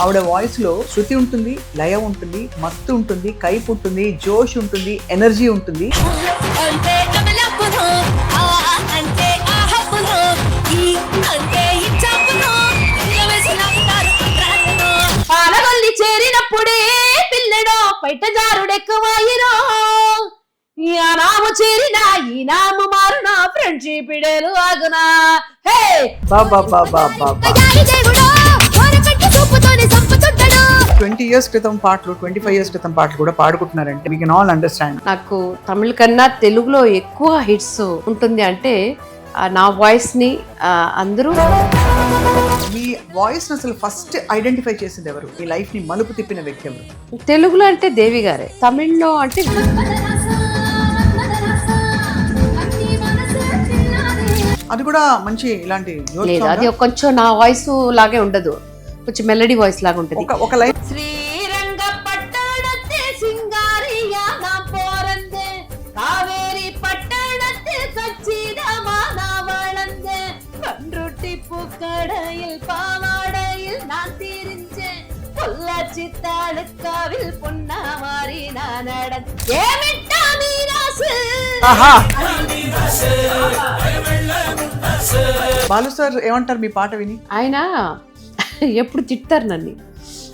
ఆవిడ వాయిస్ లో శృతి ఉంటుంది, లయ ఉంటుంది, మత్తు ఉంటుంది, కైపు ఉంటుంది, జోష్ ఉంటుంది, ఎనర్జీ ఉంటుంది. పాలగొల్లి చేరినప్పుడే పిల్లడో బయట జారుడెక్కువాయిరో, నాము చేరిన ఈ నాము మారునా ఫ్రెండ్షిప్ ఇడేలు ఆగునా. హే బాబా బాబా బాబా 20 years క్రితం పాటలు, 25 years క్రితం పాటలు కూడా పాడుకుంటున్నారంటే వీ కెన్ ఆల్ అండర్స్టాండ్. నాకు తమిళ కన్నా తెలుగులో ఎక్కువ హిట్స్ ఉంటుంది అంటే నా వాయిస్ ని అందరూ. మీ వాయిస్ అసలు ఫస్ట్ ఐడెంటిఫై చేసింది ఎవరు? మీ లైఫ్ ని మలుపు తిప్పిన వ్యక్తి ఎవరు? తెలుగులో అంటే దేవి గారే, తమిళ్లో అంటే అది కూడా మంచి ఇలాంటి లేదు, అది కొంచెం నా వాయిస్ లాగే ఉండదు, కొంచెం మెలడీ వాయిస్ లాగా ఉంటుంది. ఒక లైన్ శ్రీరంగ పట్టణത്തെ సింగారియా నా పోరందే కావేరి పట్టణത്തെ కచ్చిదమా నా వళందే కండ్రుట్టి పుక్కడയിൽ പാവാടയിൽ நான் தீரிஞ்சே பொள்ளாச்சி தாளுக்காவில் பொன்னாமாரி நான் நடந்த ஏமிட்டா மீராசு. ఆహా బాలు సార్ ఏమంటారు మీ పాట విని? ఆయన ఎప్పుడు తిట్టారు నన్ను,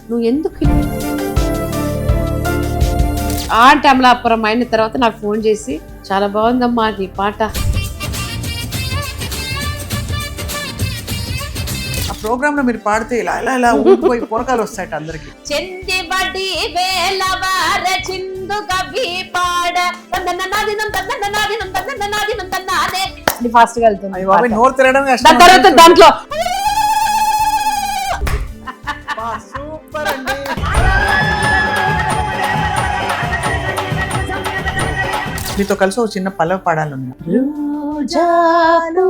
నువ్వు ఎందుకు అంటే అమలాపురం అయిన తర్వాత నాకు ఫోన్ చేసి చాలా బాగుందమ్మా నీ పాట. ఆ ప్రోగ్రామ్ లో మీరు పాడితే ఇలా ఇలా ఇలా ఊపిపోయి పొరకాలు వస్తాయట అందరికి. చెంది బడి వేలవార చిందు కవి పాడ తందననాదినం తందననాదినం తందననాదినం తన్నాదే అది ఫాస్ట్ గా వెళ్తుంది. అయ్యో బాబాయ్ నోరు తిరగడం దాని తర్వాత దాంట్లో సూపర్ అండి. మీతో కలిసి ఒక చిన్న పల్లవి పాడాలన్నా. రోజాలు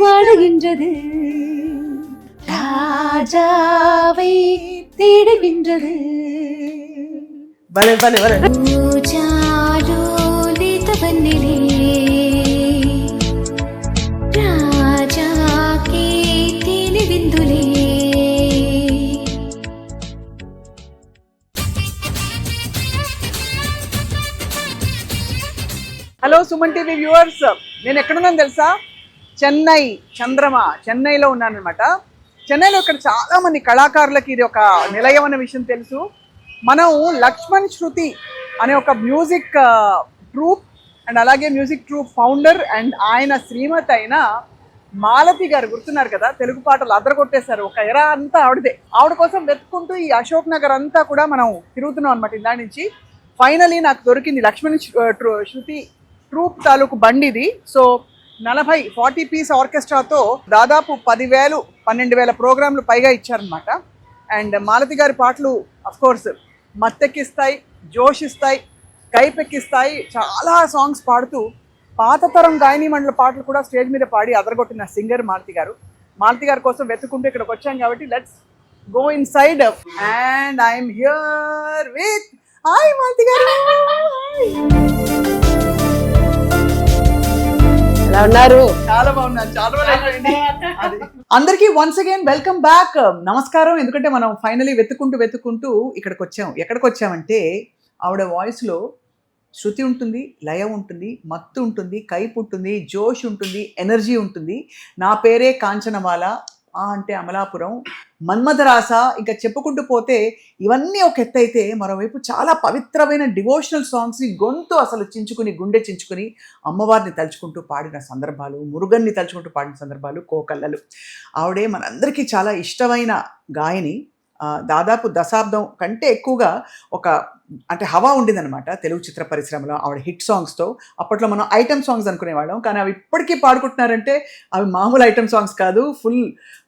వాడుகின்றது రాజావై தேடுகின்றது. భలే భలే భలే. రోజాలు లేతవన్నెలే రాజాకి తేనె విందులే. హలో సుమన్ టీవీ వ్యూవర్స్, నేను ఎక్కడున్నాను తెలుసా? చెన్నై, చెన్నైలో ఉన్నానమాట. చెన్నైలో ఇక్కడ చాలా మంది కళాకారులకి ఇది ఒక నిలయం అనే విషయం తెలుసు. మనం లక్ష్మణ్ శృతి అనే ఒక మ్యూజిక్ ట్రూప్ అండ్ అలాగే మ్యూజిక్ ట్రూప్ ఫౌండర్ అండ్ ఆయన శ్రీమతి అయిన మాలతి గారు గుర్తున్నారు కదా, తెలుగు పాటలు అదరగొట్టేశారు. ఒక ఎరా అంతా ఆవిడదే. ఆవిడ కోసం వెతుక్కుంటూ ఈ అశోక్ నగర్ అంతా కూడా మనం తిరుగుతున్నాం అనమాట ఇందా నుంచి. ఫైనలీ నాకు దొరికింది లక్ష్మణ్ శృతి ట్రూప్ తాలూకు బండి ఇది. సో 40 పీస్ ఆర్కెస్ట్రాతో దాదాపు 10,000-12,000 ప్రోగ్రాంలు పైగా ఇచ్చారనమాట. అండ్ మాలతి గారి పాటలు అఫ్కోర్స్ మత్తెక్కిస్తాయి, జోష్ ఇస్తాయి, కైపెక్కిస్తాయి. చాలా సాంగ్స్ పాడుతూ పాత తరం గాయని మండల పాటలు కూడా స్టేజ్ మీద పాడి అదరగొట్టిన సింగర్ మాలతి గారు. మాలతి గారి కోసం వెతుక్కుంటూ ఇక్కడికి వచ్చాం కాబట్టి let's go in side. And I'm here with hi Malathi గారు. ఎలా ఉన్నారు? చాలా బాగున్నాను. చాలా రోజులైపోయింది. అందరికీ వన్స్ అగైన్ వెల్కమ్ బ్యాక్, నమస్కారం. ఎందుకంటే మనం ఫైనలీ వెతుక్కుంటూ ఇక్కడికి వచ్చాం. ఎక్కడికి వచ్చామంటే ఆవిడ వాయిస్ లో శృతి ఉంటుంది, లయ ఉంటుంది, మత్తు ఉంటుంది, కైపు ఉంటుంది, జోష్ ఉంటుంది, ఎనర్జీ ఉంటుంది. నా పేరే కాంచనమాల, అంటే అమలాపురం, మన్మథరాస, ఇంకా చెప్పుకుంటూ పోతే ఇవన్నీ ఒక ఎత్తు అయితే మరోవైపు చాలా పవిత్రమైన డివోషనల్ సాంగ్స్ని గొంతు అసలు చించుకుని, గుండె చించుకుని అమ్మవారిని తలుచుకుంటూ పాడిన సందర్భాలు, మురుగన్ని తలుచుకుంటూ పాడిన సందర్భాలు, కోకల్లలు. ఆవిడే మనందరికీ చాలా ఇష్టమైన గాయని. దాదాపు దశాబ్దం కంటే ఎక్కువగా అంటే హవా ఉండేదన్నమాట తెలుగు చిత్ర పరిశ్రమలో ఆవిడ హిట్ సాంగ్స్తో. అప్పట్లో మనం ఐటమ్ సాంగ్స్ అనుకునేవాళ్ళం, కానీ అవి ఇప్పటికీ పాడుకుంటున్నారంటే అవి మామూలు ఐటమ్ సాంగ్స్ కాదు, ఫుల్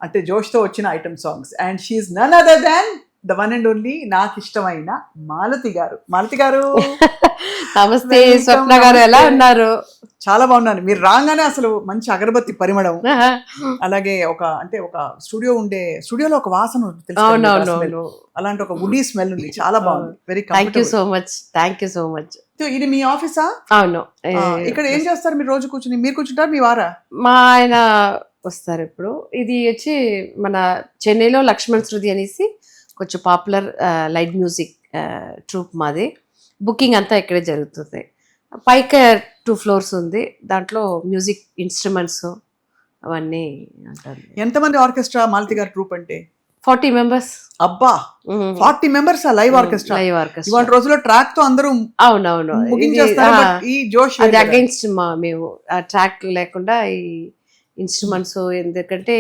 అంటే జోష్తో వచ్చిన item songs. And she's none other than the one and only నాకు ఇష్టమైన మాలతి గారు. మాలతి గారు నమస్తే. స్వప్న గారు ఎలా ఉన్నారు? చాలా బాగున్నాను. మీరు రాగానే అసలు మంచి అగరబత్తి పరిమళం, అలాగే ఒక స్టూడియోలో ఒక వాసన తెలుసు, అలాంటి ఒక వుడీ స్మెల్ ఉంది. చాలా బాగుంది. Very thank you so much. ఇది మీ ఆఫీసా? అవును. ఇక్కడ ఏం చేస్తారు మీరు? రోజు మీరు కూర్చుంటారు, మీ వారా? మా ఆయన వస్తారు ఇప్పుడు. ఇది వచ్చి మన చెన్నైలో లక్ష్మణ్ శృతి అనేసి కొంచెం పాపులర్ లైట్ మ్యూజిక్ ట్రూప్ మాది. బుకింగ్ అంతా ఇక్కడే జరుగుతుంది. పైకి 2 floors ఉంది, దాంట్లో మ్యూజిక్ ఇన్స్ట్రుమెంట్స్ అవన్నీ ఉంటుంది. ఎంతమంది ఆర్కెస్ట్రా మాలతి గారి ట్రూప్ అంటే? 40 members. అబ్బా, 40 members live orchestra. Live orchestra ఇవాళ రోజుల్లో ట్రాక్ తో అందరూ అవునవును బుకింగ్ చేస్తారు, but ఈ జోష్ అది అగైన్స్ట్ మేము ఆ ట్రాక్ లేకుండా ఈ ఇన్స్ట్రుమెంట్స్, ఎందుకంటే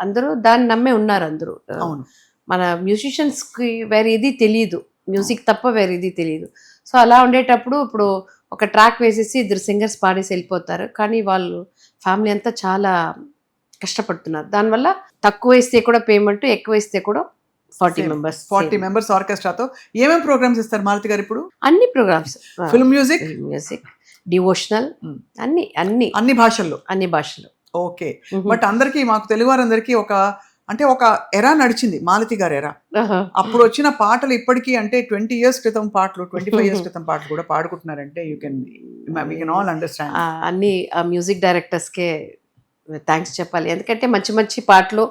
అందరూ దాన్ని నమ్మే ఉన్నారు అందరూ. అవును, మన మ్యూజిషియన్స్ కి వేరే ఇది తెలియదు, మ్యూజిక్ తప్ప వేరే ఇది తెలియదు. సో అలా ఉండేటప్పుడు ఇప్పుడు ఒక ట్రాక్ వేసేసి 2 singers పాడేసి వెళ్ళిపోతారు, కానీ వాళ్ళు ఫ్యామిలీ అంతా చాలా కష్టపడుతున్నారు. దానివల్ల తక్కువ ఇస్తే కూడా పేమెంట్, ఎక్కువ ఇస్తే కూడా 40 members ఆర్కెస్ట్రాతో ఏమేమి ప్రోగ్రామ్స్ ఇస్తారు మాలతి గారు ఇప్పుడు? అన్ని ప్రోగ్రామ్స్, ఫిల్మ్ మ్యూజిక్, డివోషనల్, అన్ని అన్ని అన్ని భాషల్లో. ఓకే, బట్ అందరికి, మాకు తెలుగు వారందరికీ ఒక ఎరా నడిచింది, మాలతి గారి ఎరా. అప్పుడు వచ్చిన పాటలు ఇప్పటికీ అంటే 20 years క్రితం పాటలు, 25 years క్రితం పాటలు కూడా పాడుకుంటున్నారంటే యూ కెన్ ఆల్ అండర్స్టాండ్. అన్ని మ్యూజిక్ డైరెక్టర్స్కే థ్యాంక్స్ చెప్పాలి, ఎందుకంటే మంచి మంచి పాటలు.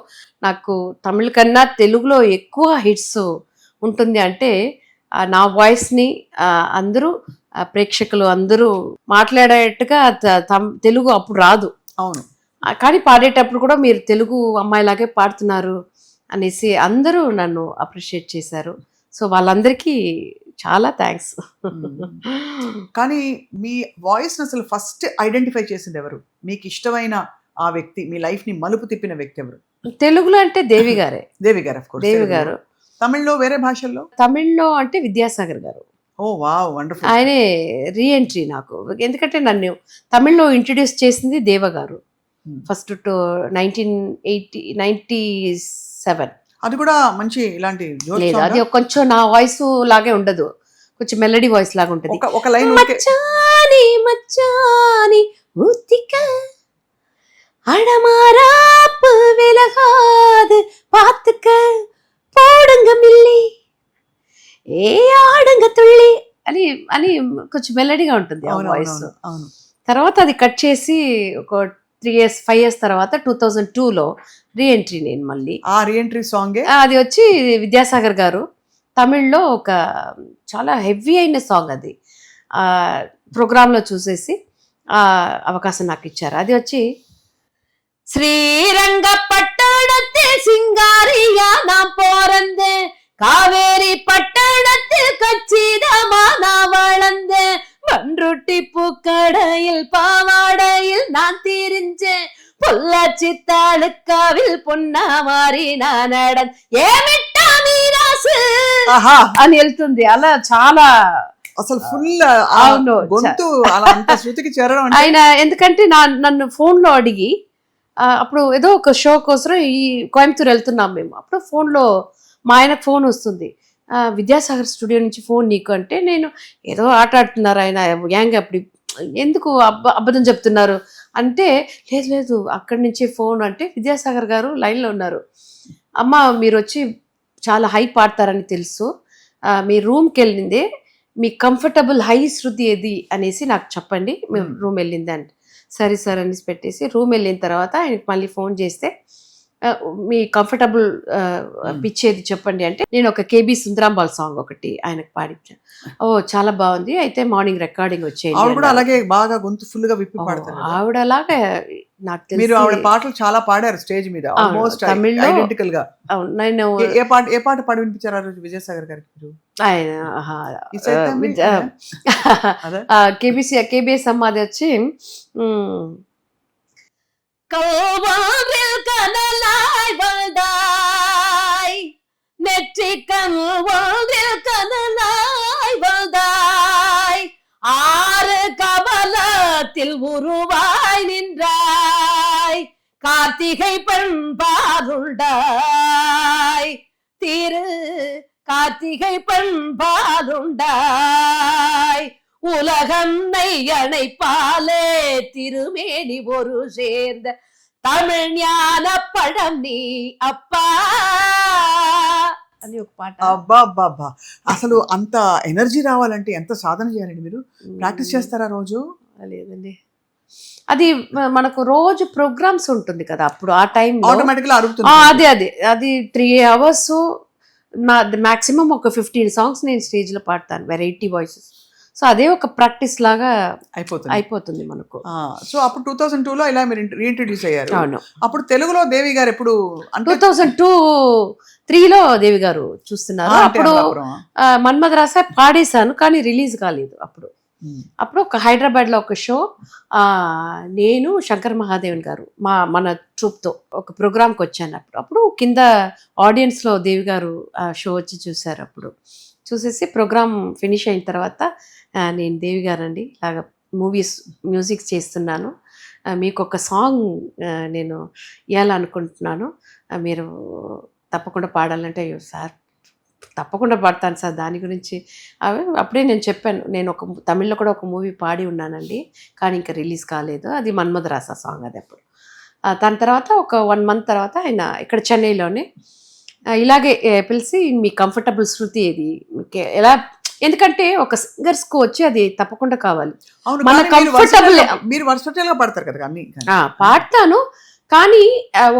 నాకు తమిళ కన్నా తెలుగులో ఎక్కువ హిట్స్ ఉంటుంది అంటే నా వాయిస్ని అందరూ ప్రేక్షకులు అందరూ మాట్లాడేట్టుగా తెలుగు అప్పుడు రాదు. అవును, కానీ పాడేటప్పుడు కూడా మీరు తెలుగు అమ్మాయిలాగే పాడుతున్నారు అనేసి అందరూ నన్ను అప్రిషియేట్ చేశారు. సో వాళ్ళందరికీ చాలా థ్యాంక్స్. కానీ మీ వాయిస్ అసలు ఫస్ట్ ఐడెంటిఫై చేసింది ఎవరు? మీకు ఇష్టమైన ఆ వ్యక్తి, మీ లైఫ్ ని మలుపు తిప్పిన వ్యక్తి ఎవరు? తెలుగులో అంటే దేవి గారే. దేవి గారు, ఆఫ్ కోర్స్. దేవి గారు. తమిళ్లో, వేరే భాషల్లో? తమిళ్లో అంటే విద్యాసాగర్ గారు. ఓ వావ్, వండర్ఫుల్. ఆయనే రీఎంట్రీ నాకు, ఎందుకంటే నన్ను తమిళ్లో ఇంట్రడ్యూస్ చేసింది దేవ గారు ఫస్ట్ 1997. అది కూడా మంచి ఇలాంటి లేదు, అది కొంచెం నా వాయిస్ లాగే ఉండదు, కొంచెం మెలడీ వాయిస్ లాగా ఉంటుంది. ఒక లైన్ మచ్చాని మచ్చాని ముత్తిక அடமாராப்பு விலகாது பாத்துக்க போடுங்க மில்லி ఏ ఆడంగ తుళ్ళి అని అని కొంచెం మెలడీగా ఉంటుంది ఆ వాయిస్. తర్వాత అది కట్ చేసి ఒక 5 years తర్వాత 2002లో రీఎంట్రీ నేను మళ్ళీ. ఆ రీఎంట్రీ సాంగ్ అది వచ్చి విద్యాసాగర్ గారు తమిళ్లో ఒక చాలా హెవీ అయిన సాంగ్, అది ప్రోగ్రాంలో చూసేసి అవకాశం నాకు ఇచ్చారు. అది వచ్చి ஸ்ரீரங்கப்பட்டணத்தில் சிங்காரியா நான் போறந்தேன், காவேரி பட்டணத்தில் கச்சிதமா நான் வளர்ந்தேன், பன்ருட்டி பூக்கடையில் பாவாடையில் நான் திரிஞ்சேன், பொள்ளாச்சி தாலுக்காவில் பொன்னா మారి நான் நடந்து ఏమిట్టా మీరాసు అని వెళ్తుంది. అలా చాలా అసలు ఫుల్ గొంతు అలా అంత శృతికి చేరడం. ఆయన ఎందుకంటే నన్ను ఫోన్లో అడిగి, అప్పుడు ఏదో ఒక షో కోసం ఈ కోయంబత్తూర్ వెళ్తున్నాం మేము, అప్పుడు ఫోన్లో మా ఆయనకు ఫోన్ వస్తుంది, విద్యాసాగర్ స్టూడియో నుంచి ఫోన్ నీకు అంటే, నేను ఏదో ఆట ఆడుతున్నారు ఆయన యాంగ్, అప్పుడు ఎందుకు అబద్ధం చెప్తున్నారు అంటే, లేదు లేదు అక్కడి నుంచి ఫోన్ అంటే, విద్యాసాగర్ గారు లైన్లో ఉన్నారు, అమ్మ మీరు వచ్చి చాలా హై పాడతారని తెలుసు, మీ రూమ్కి వెళ్ళిందే మీ కంఫర్టబుల్ హై శృతి ఏది అనేసి నాకు చెప్పండి, మేము రూమ్ వెళ్ళింది అంటే, సరే సార్ అనేసి పెట్టేసి రూమ్ వెళ్ళిన తర్వాత ఆయనకి మళ్ళీ ఫోన్ చేస్తే, మీ కంఫర్టబుల్ పిచ్ ఏది చెప్పండి అంటే, నేను ఒక కేబీ సుందరాంబాల్ సాంగ్ ఒకటి ఆయనకు పాడించాను. ఓ చాలా బాగుంది, అయితే మార్నింగ్ రికార్డింగ్ వచ్చేది. అలాగే బాగా గొంతు ఫుల్ గా విప్పి పాడతారు ఆవిడ. అలాగే నాకు తెలిసి ఆవిడ పాటలు చాలా పాడారు స్టేజ్ మీద, ఆల్మోస్ట్ ఐడెంటికల్ గా. నేను ఏ పాట పాడి వినిపించారు ఆ రోజు విజయసాగర్ గారికి? ఆయన కేబిఎస్ అమ్మాది వచ్చి கல்வாவில் கனலாய் வந்தாய், நெற்றி கல்வாவில் கனலாய் வந்தாய், ஆறு கமலத்தில் உருவாய் நின்றாய், கார்த்திகை பண்பாருண்டாய், திரு கார்த்திகை பண்பாருண்டாய், உலகன்னை அணைப்பாலே திருமேனி ஒரு சேர்ந்த தமிழ் ஞான பழம் நீ அப்பா అని ఒక పాట. అబ్బా, అసలు అంత ఎనర్జీ రావాలంటే ఎంత సాధన చేయాలండి? మీరు ప్రాక్టీస్ చేస్తారా రోజు? లేదండి, అది మనకు రోజు ప్రోగ్రామ్స్ ఉంటుంది కదా, అప్పుడు ఆ టైం ఆటోమేటిక్గా అది 3 hours నా మాక్సిమం ఒక 15 సాంగ్స్ నేను స్టేజ్లో పాడతాను, వెరైటీ వాయిసెస్. సో అదే ఒక ప్రాక్టీస్ లాగా అయిపోతుంది మనకు. సో అప్పుడు 2002లో ఇలా మీరు రీఇంట్రడ్యూస్ అయ్యారు. అవును. అప్పుడు తెలుగులో దేవి గారు ఎప్పుడు 2002-3లో దేవి గారు చూస్తున్నారు. అప్పుడు మన్మథ రాసా పాడేశాను, కానీ రిలీజ్ కాలేదు. అప్పుడు ఒక హైదరాబాద్లో ఒక షో, నేను శంకర్ మహాదేవన్ గారు మన ట్రూప్తో ఒక ప్రోగ్రామ్కి వచ్చాను. అప్పుడు కింద ఆడియన్స్లో దేవి గారు ఆ షో వచ్చి చూశారు. అప్పుడు చూసేసి ప్రోగ్రామ్ ఫినిష్ అయిన తర్వాత, నేను దేవి గారండి, ఇలాగ మూవీస్ మ్యూజిక్ చేస్తున్నాను, మీకు ఒక సాంగ్ నేను ఇవ్వాలనుకుంటున్నాను, మీరు తప్పకుండా పాడాలంటే, అయ్యో సార్ తప్పకుండా పాడతాను సార్, దాని గురించి అప్పుడే నేను చెప్పాను, నేను ఒక తమిళ్లో కూడా ఒక మూవీ పాడి ఉన్నానండి, కానీ ఇంకా రిలీజ్ కాలేదు, అది మన్మథ రాసా సాంగ్. అది అప్పుడు దాని తర్వాత ఒక 1 month తర్వాత ఆయన ఇక్కడ చెన్నైలోనే ఇలాగే పిలిచి, మీ కంఫర్టబుల్ శృతి ఇది ఎలా, ఎందుకంటే ఒక సింగర్స్కు వచ్చి అది తప్పకుండా కావాలి, మన కంఫర్టబుల్. మీరు వర్సటైల్గా పాడతారు కదా అన్ని. పాడతాను, కానీ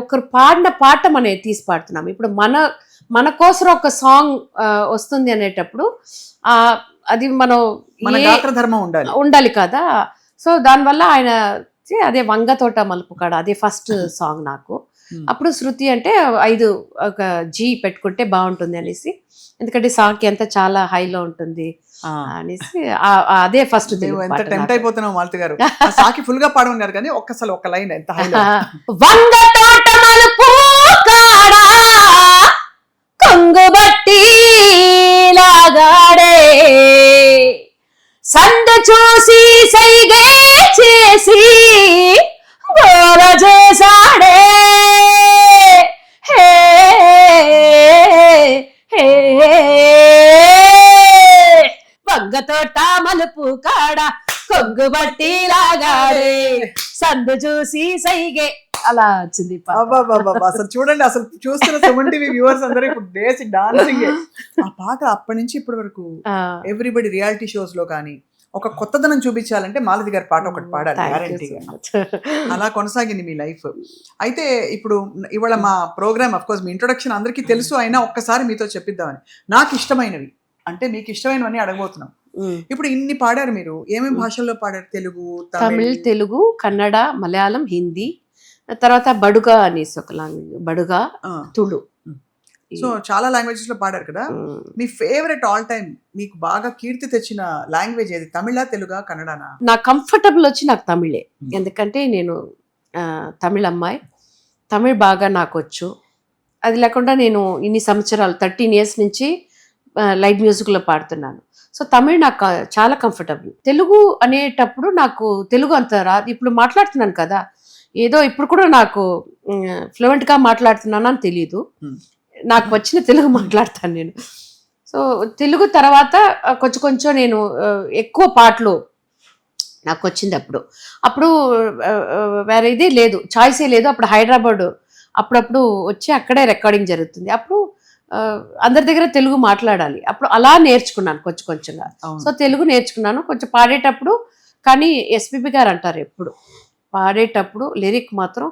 ఒకరు పాడిన పాట మనం తీసి పాడుతున్నాం. ఇప్పుడు మన కోసం ఒక సాంగ్ వస్తుంది అనేటప్పుడు అది మనం ధర్మం ఉండాలి కదా. సో దానివల్ల ఆయన అదే వంగ తోట మలుపు కాడ, అదే ఫస్ట్ సాంగ్ నాకు. అప్పుడు శృతి అంటే 5 ఒక జీ పెట్టుకుంటే బాగుంటుంది అనేసి, ఎందుకంటే సాకి అంతా చాలా హైలో ఉంటుంది అనేసి అదే ఫస్ట్. ఎంత టెంప్ట్ అయిపోతున్నాం మాలతి గారు, సాకి ఫుల్ గా పాడమన్నారు కానీ ఒక్కసారి ఒక లైన్ ఎంత హైలో. వంగ తోట మలుపు కాడ కొంగుబట్టి లాగాడే, సందు చూసి సైగే చేసి గోల చేసాడే, హే హే వంగతోట మలుపు కాడ కొంగుబట్టి లాగాడే, సందు చూసి సైగే, అలా వచ్చింది. అసలు చూడండి, అసలు చూస్తున్న 7 TV వ్యూవర్స్ అందరూ ఇప్పుడు డేసి డాన్సింగ్. ఆ పాట అప్పటి నుంచి ఇప్పటి వరకు ఎవ్రీబడి రియాలిటీ షోస్ లో కానీ ఒక కొత్తదనం చూపించాలంటే మాలతి గారి పాట ఒకటి పాడాలి గ్యారంటీగా. అలా కొనసాగింది మీ లైఫ్. అయితే ఇప్పుడు ఇవాళ మా ప్రోగ్రామ్ అఫ్ కోర్స్ మీ ఇంట్రొడక్షన్ అందరికీ తెలుసు, అయినా ఒక్కసారి మీతో చెప్పిద్దామని. నాకు ఇష్టమైనవి అంటే మీకు ఇష్టమైనవన్నీ అడగబోతున్నాం. ఇప్పుడు ఇన్ని పాడారు మీరు, ఏమేమి భాషల్లో పాడారు? తమిళ్, తెలుగు, కన్నడ, మలయాళం, హిందీ, తర్వాత బడుగా అనేసి ఒక లాంగ్వేజ్, బడుగా, తుళు. సో చాలా లాంగ్వేజెస్ లో పాడారు కదా. మీ ఫేవరెట్ ఆల్ టైమ్, మీకు బాగా కీర్తి తెచ్చిన లాంగ్వేజ్ ఏది? తమిళ, తెలుగా, కన్నడనా? నా కంఫర్టబుల్ వచ్చి నాకు తమిళే, ఎందుకంటే నేను తమిళ అమ్మాయి, తమిళ్ బాగా నాకు వచ్చు. అది లేకుండా నేను ఇన్ని సంవత్సరాలు 13 years నుంచి లైట్ మ్యూజిక్లో పాడుతున్నాను. సో తమిళ్ నాకు చాలా కంఫర్టబుల్. తెలుగు అనేటప్పుడు నాకు తెలుగు అంత రాదు, ఇప్పుడు మాట్లాడుతున్నాను కదా, ఏదో ఇప్పుడు కూడా నాకు ఫ్లూయెంట్గా మాట్లాడుతున్నానని తెలీదు, నాకు వచ్చిన తెలుగు మాట్లాడతాను నేను. సో తెలుగు తర్వాత కొంచెం నేను ఎక్కువ పాటలు నాకు వచ్చింది. అప్పుడు వేరే ఇది లేదు, చాయిసే లేదు. అప్పుడు హైదరాబాద్ అప్పుడప్పుడు వచ్చి అక్కడే రికార్డింగ్ జరుగుతుంది. అప్పుడు అందరి దగ్గర తెలుగు మాట్లాడాలి. అప్పుడు అలా నేర్చుకున్నాను కొంచెంగా. సో తెలుగు నేర్చుకున్నాను కొంచెం పాడేటప్పుడు. కానీ ఎస్పీబీ గారు అంటారు ఎప్పుడు పాడేటప్పుడు లిరిక్ మాత్రం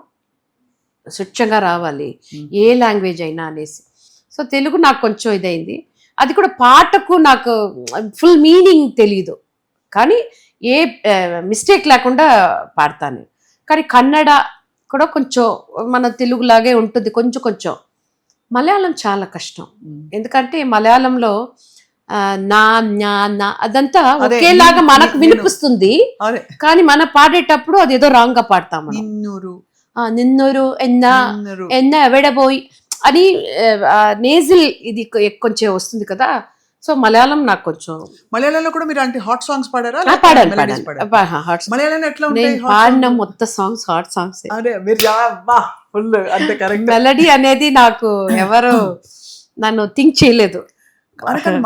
స్వచ్ఛంగా రావాలి, ఏ లాంగ్వేజ్ అయినా అనేసి. సో తెలుగు నాకు కొంచెం ఇదైంది. అది కూడా పాటకు నాకు ఫుల్ మీనింగ్ తెలీదు, కానీ ఏ మిస్టేక్ లేకుండా పాడతాను. కానీ కన్నడ కూడా కొంచెం మన తెలుగులాగే ఉంటుంది కొంచెం. మలయాళం చాలా కష్టం, ఎందుకంటే మలయాళంలో నా అదంతా ఒకేలాగా మనకు వినిపిస్తుంది, కానీ మనం పాడేటప్పుడు అది ఏదో రాంగ్ గా పాడతాము. నిన్నూరు ఎన్న ఎవడబోయి అని నేజిల్ ఇది కొంచెం వస్తుంది కదా. సో మలయాళం నాకు కొంచెం. మలయాళంలో కూడా మీరు అంటే హాట్ సాంగ్స్ పాడారా? పాడాను. మలయాళం ఎట్లా ఉంటాయి? పాడిన మొత్తం సాంగ్స్ హాట్ సాంగ్స్. అంతే కరెక్ట్. మెలడీ అనేది నాకు ఎవరు నన్ను థింక్ చేయలేదు.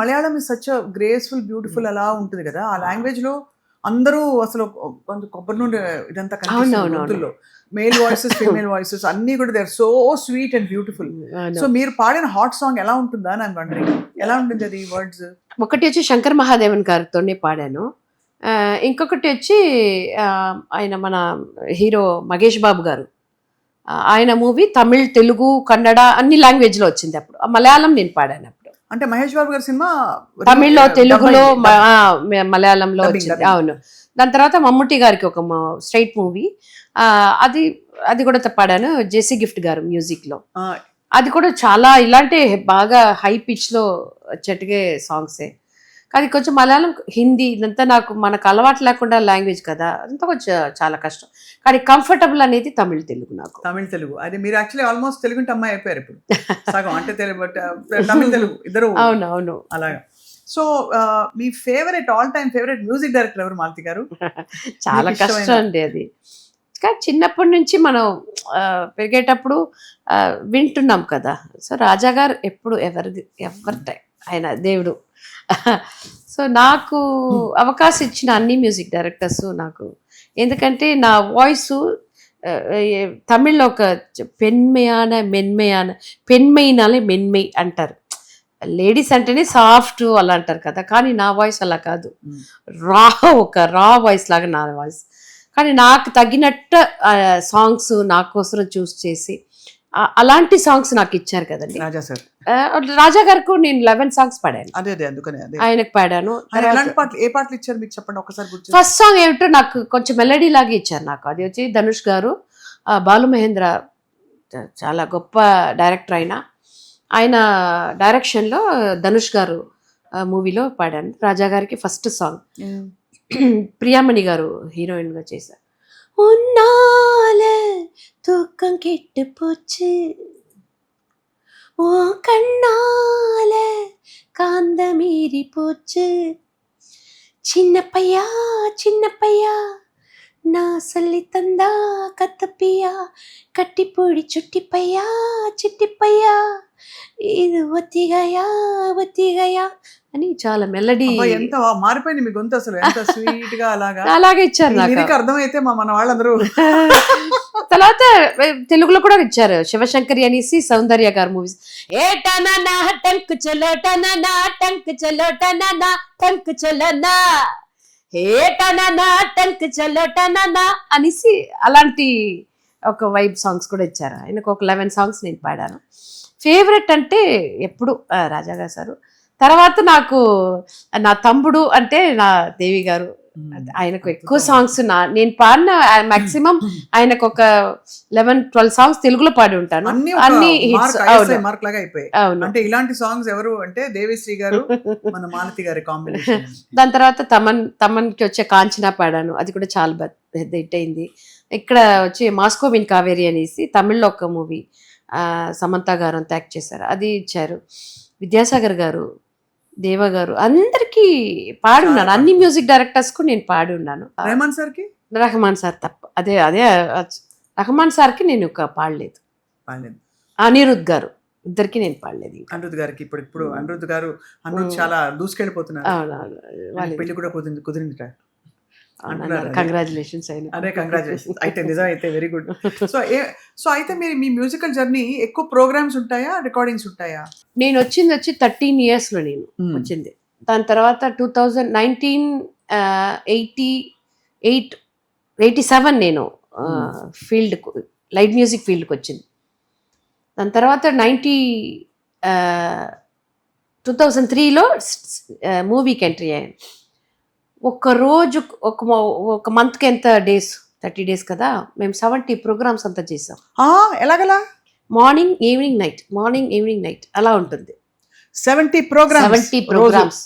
Malayalam is such graceful, beautiful అలా ఉంటుంది కదా. ఆ లాంగ్వేజ్ లో అందరూ అసలు కొంచెం కొబ్బరి నూనె ఇదంతా కనిపిస్తుంది. మేల్ వాయిసెస్, ఫీమేల్ వాయిసెస్ అన్ని కూడా they are so sweet and beautiful. So మీరు పాడిన హాట్ సాంగ్ ఎలా ఉంటుందా అని వండరింగ్. ఎలా ఉంటుంది అది వర్డ్స్? ఒకటి వచ్చి శంకర్ మహాదేవన్ గారితోనే పాడాను, ఇంకొకటి వచ్చి ఆయన మన హీరో మహేష్ బాబు గారు, ఆయన మూవీ తమిళ్, తెలుగు, కన్నడ అన్ని లాంగ్వేజ్లో వచ్చింది. అప్పుడు మలయాళం నేను పాడాను. అప్పుడు అంటే మహేష్ బాబు గారి సినిమా తమిళ్లో, తెలుగులో, డబ్బైంది. మలయాళంలో Dubbing, వచ్చింది. dubbing. అవును. దాని తర్వాత మమ్ముట్టి గారికి ఒక స్ట్రైట్ మూవీ, అది అది కూడా పాడాను, జెస్సీ గిఫ్ట్ గారు మ్యూజిక్ లో. ఆ, అది కూడా చాలా ఇలాంటి బాగా హై పిచ్ లో చెట్టుగే సాంగ్సే. కానీ కొంచెం మలయాళం, హిందీ ఇదంతా మనకు అలవాటు లేకుండా లాంగ్వేజ్ కదా, అదంతా కొంచెం చాలా కష్టం. కానీ కంఫర్టబుల్ అనేది తమిళ్, తెలుగు నాకు. తమిళ తెలుగు అది మీరు యాక్చువల్లీ ఆల్మోస్ట్ తెలుగు అమ్మాయి అయిపోయారు ఇప్పుడు సగం. అంటే తెలుగు బట్ తమిళ తెలుగు ఇద్దరు అవును. అలాగా. సో మీ favourite all time favourite music director ఎవరు మాలతి గారు? చాలా మీకు ఇష్టమైన- కష్టం అండి అది. కానీ చిన్నప్పటి నుంచి మనం పెరిగేటప్పుడు వింటున్నాం కదా. సో రాజా గారు ఎప్పుడు ఎవరి ఆయన దేవుడు. సో నాకు అవకాశం ఇచ్చిన అన్ని మ్యూజిక్ డైరెక్టర్స్ నాకు, ఎందుకంటే నా వాయిస్ తమిళ్లో ఒక పెన్మెయినాలే మెన్మెయ్ అంటారు. లేడీస్ అంటేనే సాఫ్ట్ అలా అంటారు కదా, కానీ నా వాయిస్ అలా కాదు. ఒక రా వాయిస్ లాగా నా వాయిస్. కానీ నాకు తగినట్టు సాంగ్స్ నా కోసం చూస్ చేసి అలాంటి సాంగ్స్ నాకు ఇచ్చారు కదండి రాజా సార్. రాజా గారికి నేను 11 సాంగ్స్ పాడాను, అదే అందుకనే అదే ఆయనకు పాడాను. ఆయన ఎలాంటి పాటలు ఏ పాటలు ఇచ్చారు మీకు చెప్పండి ఒకసారి గుర్తు. ఫస్ట్ సాంగ్ ఏమిటో నాకు కొంచెం మెలడీ లాగా ఇచ్చారు నాకు. అది వచ్చి ధనుష్ గారు, బాలు మహేంద్ర చాలా గొప్ప డైరెక్టర్ ఆయన డైరెక్షన్లో ధనుష్ గారు మూవీలో పాడాను. రాజా గారికి ఫస్ట్ సాంగ్. ప్రియామణి గారు హీరోయిన్ గా చేశారు. உன்னால தூக்கம் கெட்டு போச்சு, ஓ கண்ணால காந்த மீறி போச்சு, சின்ன பையா நான் சொல்லி தந்தா கத்தப்பியா, கட்டி பொடி சுட்டி பையா చిట్టి పయ్యా, ఇది ఒత్తిగయా అని చాలా మెలడీ. ఎంత మారిపోయింది మీ గొంతు అసలు, ఎంత స్వీట్ గా అలాగా అలాగే ఇచ్చారు నాకు. లిరిక్ అర్థమైతే మన వాళ్ళందరూ. తర్వాత తెలుగులో కూడా ఇచ్చారు, శివశంకరి అనేసి సౌందర్య గారు మూవీస్. ఏటనా టంక్ చలో టనా టంక్ చలో టనా టంక్ చలోనా, ఏటనా టంక్ చలో టనా అనేసి అలాంటి ఒక వైబ్ సాంగ్స్ కూడా ఇచ్చారు. ఆయనకు ఒక 11 సాంగ్స్ నేను పాడాను. ఫేవరెట్ అంటే ఎప్పుడు రాజా గారు సారు. తర్వాత నాకు నా తమ్ముడు అంటే నా దేవి గారు, ఆయనకు ఎక్కువ సాంగ్స్ నేను పాడిన మాక్సిమం ఆయనకు ఒక 11-12 సాంగ్స్ తెలుగులో పాడి ఉంటాను. అన్ని హిట్స్. మార్క్ లాగా అయిపోయాయి. అంటే ఇలాంటి సాంగ్స్ ఎవరు అంటే దేవిశ్రీ గారు, మన మాలతి గారి కాంబినేషన్. దాని తర్వాత తమన్కి వచ్చే కాంచనా పాడాను, అది కూడా చాలా పెద్ద హిట్ అయింది. ఇక్కడ వచ్చి మాస్కో విన్ కావేరి అనేసి తమిళ్లో ఒక మూవీ సమంత గారు అంతా యాక్ట్ చేశారు, అది ఇచ్చారు. విద్యాసాగర్ గారు, దేవ గారు అందరికి పాడి ఉన్నాను. అన్ని మ్యూజిక్ డైరెక్టర్స్ కు నేను పాడి ఉన్నాను. రెహమాన్ సార్ తప్ప అదే రెహమాన్ సార్ కి నేను పాడలేదు. అనిరుద్ గారు ఇద్దరికి నేను పాడలేదు. అనిరుద్ గారికి ఇప్పుడు అనిరుద్ గారు చాలా దూసుకెళ్ళిపోతున్నారు. పెళ్లి కూడా కుదిరింది. కంగ్రాచులేషన్స్ అయినా. అదే కంగ్రాచులేషన్స్ అయితే నిజం అయితే వెరీ గుడ్. సో అయితే మీరు మీ మ్యూజికల్ జర్నీ ఎక్కువ ప్రోగ్రామ్స్ ఉంటాయా, రికార్డింగ్స్ ఉంటాయా? నేను వచ్చింది 13 years లో నేను వచ్చింది. దాని తర్వాత 1987 నేను ఫీల్డ్ లైట్ మ్యూజిక్ ఫీల్డ్కి వచ్చింది. దాని తర్వాత 2003లో మూవీకి ఎంట్రీ అయ్యాను. ఒక రోజు ఒక మంత్కి ఎంత డేస్, 30 days కదా, మేము 70 ప్రోగ్రామ్స్ అంతా చేసాం. ఎలాగలా? మార్నింగ్ ఈవినింగ్ నైట్ అలా ఉంటుంది. 70 ప్రోగ్రామ్స్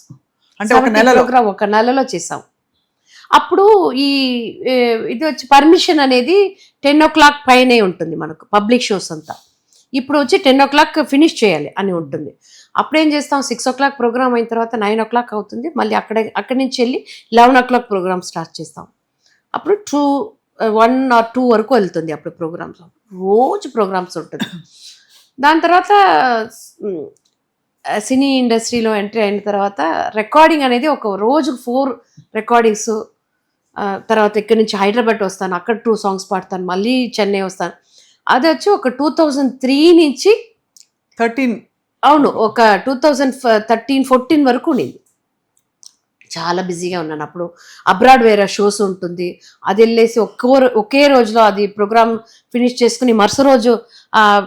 అంటే ఒక నెలలో చేసాం. అప్పుడు ఇది వచ్చి పర్మిషన్ అనేది 10 o'clock పైనే ఉంటుంది మనకు పబ్లిక్ షోస్ అంతా. ఇప్పుడు వచ్చి 10 o'clock ఫినిష్ చేయాలి అని ఉంటుంది. అప్పుడేం చేస్తాం, 6 o'clock ప్రోగ్రామ్ అయిన తర్వాత 9 o'clock అవుతుంది. మళ్ళీ అక్కడి నుంచి వెళ్ళి 11 o'clock ప్రోగ్రామ్ స్టార్ట్ చేస్తాం. అప్పుడు 1 or 2 వరకు వెళ్తుంది. అప్పుడు ప్రోగ్రామ్స్ రోజు ప్రోగ్రామ్స్ ఉంటుంది. దాని తర్వాత సినీ ఇండస్ట్రీలో ఎంట్రీ అయిన తర్వాత రికార్డింగ్ అనేది ఒక రోజు 4 రికార్డింగ్స్. తర్వాత ఇక్కడి నుంచి హైదరాబాద్ వస్తాను, అక్కడ 2 songs పాడతాను, మళ్ళీ చెన్నై వస్తాను. అది వచ్చి ఒక 2003 నుంచి 13 అవును ఒక 2013-14 వరకు ఉండింది. చాలా బిజీగా ఉన్నాను. అప్పుడు అబ్రాడ్ వేరే షోస్ ఉంటుంది, అది వెళ్ళేసి ఒకే రోజులో అది ప్రోగ్రామ్ ఫినిష్ చేసుకుని మరుస రోజు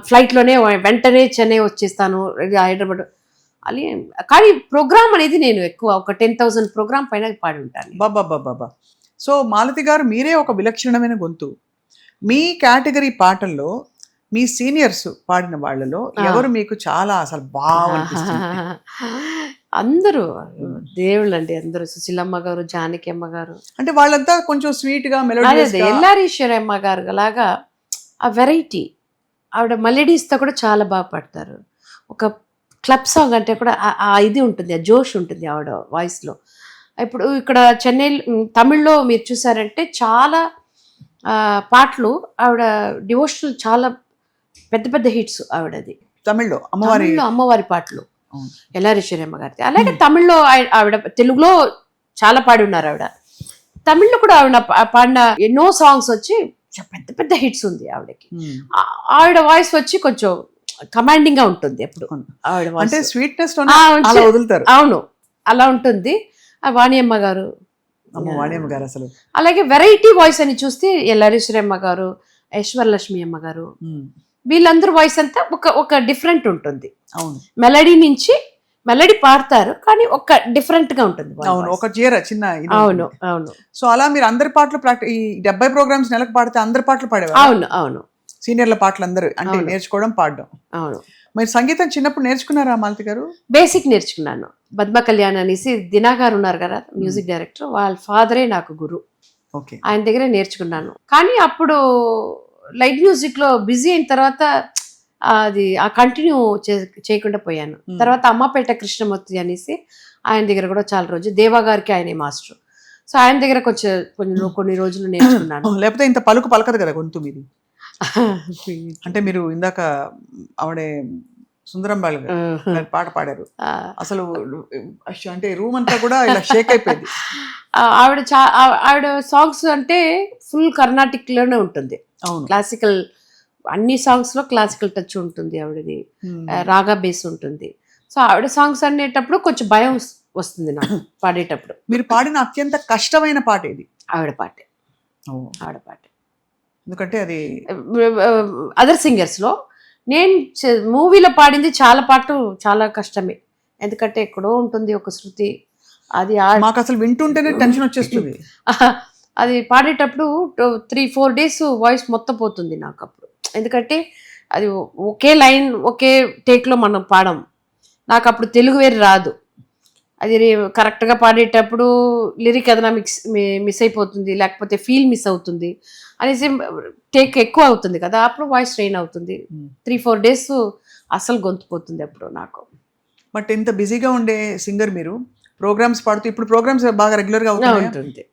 ఫ్లైట్లోనే వెంటనే చెన్నై వచ్చేస్తాను, హైదరాబాద్. అది కానీ ప్రోగ్రామ్ అనేది నేను ఎక్కువ ఒక 10,000 ప్రోగ్రామ్ పైన పాడి ఉంటాను. బాబా. సో మాలతి గారు మీరే ఒక విలక్షణమైన గొంతు. మీ కేటగిరీ పాటల్లో మీ సీనియర్స్ పాడిన వాళ్ళలో ఎవరు మీకు చాలా అసలు బాగా అనిపిస్తుంది? అందరూ దేవుళ్ళు అండి, అందరూ. సుశీలమ్మ గారు, జానకి అమ్మ గారు, అంటే వాళ్ళంతా కొంచెం స్వీట్ గా అదే మెలోడియస్ గా. ఎల్లారీశ్వరమ్మ గారు లాగా ఆ వెరైటీ. ఆవిడ మెలడీస్తో కూడా చాలా బాగా పాడతారు. ఒక క్లబ్ సాంగ్ అంటే కూడా ఆ ఇది ఉంటుంది, ఆ జోష్ ఉంటుంది ఆవిడ వాయిస్లో. ఇప్పుడు ఇక్కడ చెన్నై తమిళ్లో మీరు చూసారంటే చాలా పాటలు ఆవిడ డివోషనల్, చాలా పెద్ద పెద్ద హిట్స్ ఆవిడది. తమిళ్లో అమ్మవారి పాటలు ఎల్లారీశ్వరమ్మ గారిది. అలాగే తమిళ్లో ఆవిడ, తెలుగులో చాలా పాడి ఉన్నారు ఆవిడ. తమిళ్లో కూడా ఆవిడ పాడిన ఎన్నో సాంగ్స్ వచ్చి పెద్ద పెద్ద హిట్స్ ఉంది ఆవిడకి. ఆవిడ వాయిస్ వచ్చి కొంచెం కమాండింగ్ గా ఉంటుంది ఎప్పుడు. ఆవిడ అంటే స్వీట్నెస్ వదులుతారు. అవును, అలా ఉంటుంది. వాణియమ్మ గారు, వాణియమ్మ గారు అసలు. అలాగే వెరైటీ వాయిస్ అని చూస్తే ఎల్లారీశ్వరమ్మ గారు, ఐశ్వర్యలక్ష్మి అమ్మ గారు, వీళ్ళందరూ వాయిస్ అంతా ఒక డిఫరెంట్ ఉంటుంది. అవును, మెలడీ నుంచి మెలడీ పాడతారు కానీ ఒక డిఫరెంట్ గా ఉంటుంది. అవును, ఒక చీర చిన్న. అవును అవును. సో అలా మీరు అందరి పాటలు ప్రాక్టీస్, ఈ 70 ప్రోగ్రామ్స్ నెలకు పాడితే అందరి పాటలు పాడేవారు? అవును అవును. సీనియర్ల పాటలు అందరూ అంటే నేర్చుకోవడం, పాడడం. అవును. మీరు సంగీతం చిన్నప్పుడు నేర్చుకున్నారా మాలతి గారు? బేసిక్ నేర్చుకున్నాను. పద్మ కళ్యాణ్ అనేసి దినా గారు ఉన్నారు కదా, మ్యూజిక్ డైరెక్టర్, వాళ్ళ ఫాదరే నాకు గురు. ఓకే. ఆయన దగ్గరే నేర్చుకున్నాను. కానీ అప్పుడు లైట్ మ్యూజిక్ లో బిజీ అయిన తర్వాత అది కంటిన్యూ చేయకుండా పోయాను. తర్వాత అమ్మపేట కృష్ణమూర్తి అనేసి ఆయన దగ్గర కూడా చాలా రోజు, దేవా గారికి ఆయనే మాస్టర్. సో ఆయన దగ్గర కొన్ని రోజులు నేర్చుకున్నాను. లేకపోతే ఇంత పలుకు పలకదు కదా గొంతు మీది. అంటే మీరు ఇందాక ఆవిడే సుందరం బాళ పాట పాడారు, అసలు అంటే రూమ్ అంతా కూడా ఇలా షేక్ అయిపోయింది. ఆవిడ సాంగ్స్ అంటే ఫుల్ కర్ణాటిక్ లోనే ఉంటుంది. క్లాసికల్, అన్ని సాంగ్స్ లో క్లాసికల్ టచ్ ఉంటుంది ఆవిడది, రాగా బేస్ ఉంటుంది. సో ఆవిడ సాంగ్స్ అనేటప్పుడు కొంచెం భయం వస్తుంది నాకు పాడేటప్పుడు. మీరు పాడిన అత్యంత కష్టమైన పాట ఏది? ఆవిడ పాటే. ఆవిడ పాటే. ఎందుకంటే అది అదర్ సింగర్స్ లో నేను మూవీలో పాడింది చాలా పాటు చాలా కష్టమే. ఎందుకంటే ఎక్కడో ఉంటుంది ఒక శృతి, అది మాకు అసలు వింటుంటేనే టెన్షన్ వచ్చేస్తుంది. అది పాడేటప్పుడు 3-4 days వాయిస్ మొత్తం పోతుంది నాకు అప్పుడు. ఎందుకంటే అది ఒకే లైన్ ఒకే టేక్లో మనం పాడం. నాకు అప్పుడు తెలుగు వేరు రాదు. అది కరెక్ట్గా పాడేటప్పుడు లిరిక్ ఏదైనా మిస్ అయిపోతుంది, లేకపోతే ఫీల్ మిస్ అవుతుంది అనేసి టేక్ ఎక్కువ అవుతుంది కదా, అప్పుడు వాయిస్ స్ట్రెయిన్ అవుతుంది. 3-4 days అసలు గొంతుపోతుంది అప్పుడు నాకు. బట్ ఇంత బిజీగా ఉండే సింగర్ మీరు, ప్రోగ్రామ్స్ పాడుతూ, ఇప్పుడు ప్రోగ్రామ్స్ బాగా రెగ్యులర్గా ఉంటుంది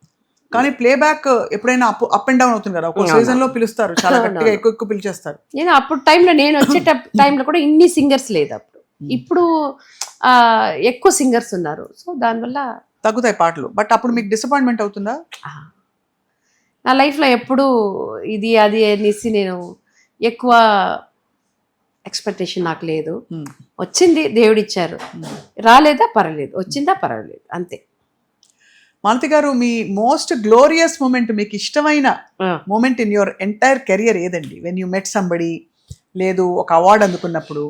కానీ ప్లేబ్యాక్ ఎప్పుడైనా అప్ అండ్ డౌన్ అవుతుంది కదా. ఒక సీజన్ లో పిలుస్తారు, చాలా గట్టిగా ఎక్కువ పిలిచేస్తారు. నేను అప్పుడు టైంలో, నేను వచ్చే టైంలో కూడా ఇన్ని సింగర్స్ లేదు అప్పుడు. ఇప్పుడు ఎక్కువ సింగర్స్ ఉన్నారు. సో దానివల్ల తగ్గుతాయి పాటలు. బట్ అప్పుడు మీకు డిసప్పాయింట్మెంట్ అవుతుందా? నా లైఫ్లో ఎప్పుడు ఇది అది అనేసి నేను ఎక్కువ ఎక్స్పెక్టేషన్ నాకు లేదు. వచ్చింది దేవుడిచ్చారు, రాలేదా పర్వాలేదు, వచ్చిందా పర్వాలేదు, అంతే. మాలతి గారు, మీ మోస్ట్ గ్లోరియస్ మూమెంట్, మీకు ఇష్టమైన moment in your entire career ఏదండి? వెన్ యూ మెట్ సంబడి, లేదు ఒక అవార్డు అందుకున్నప్పుడు,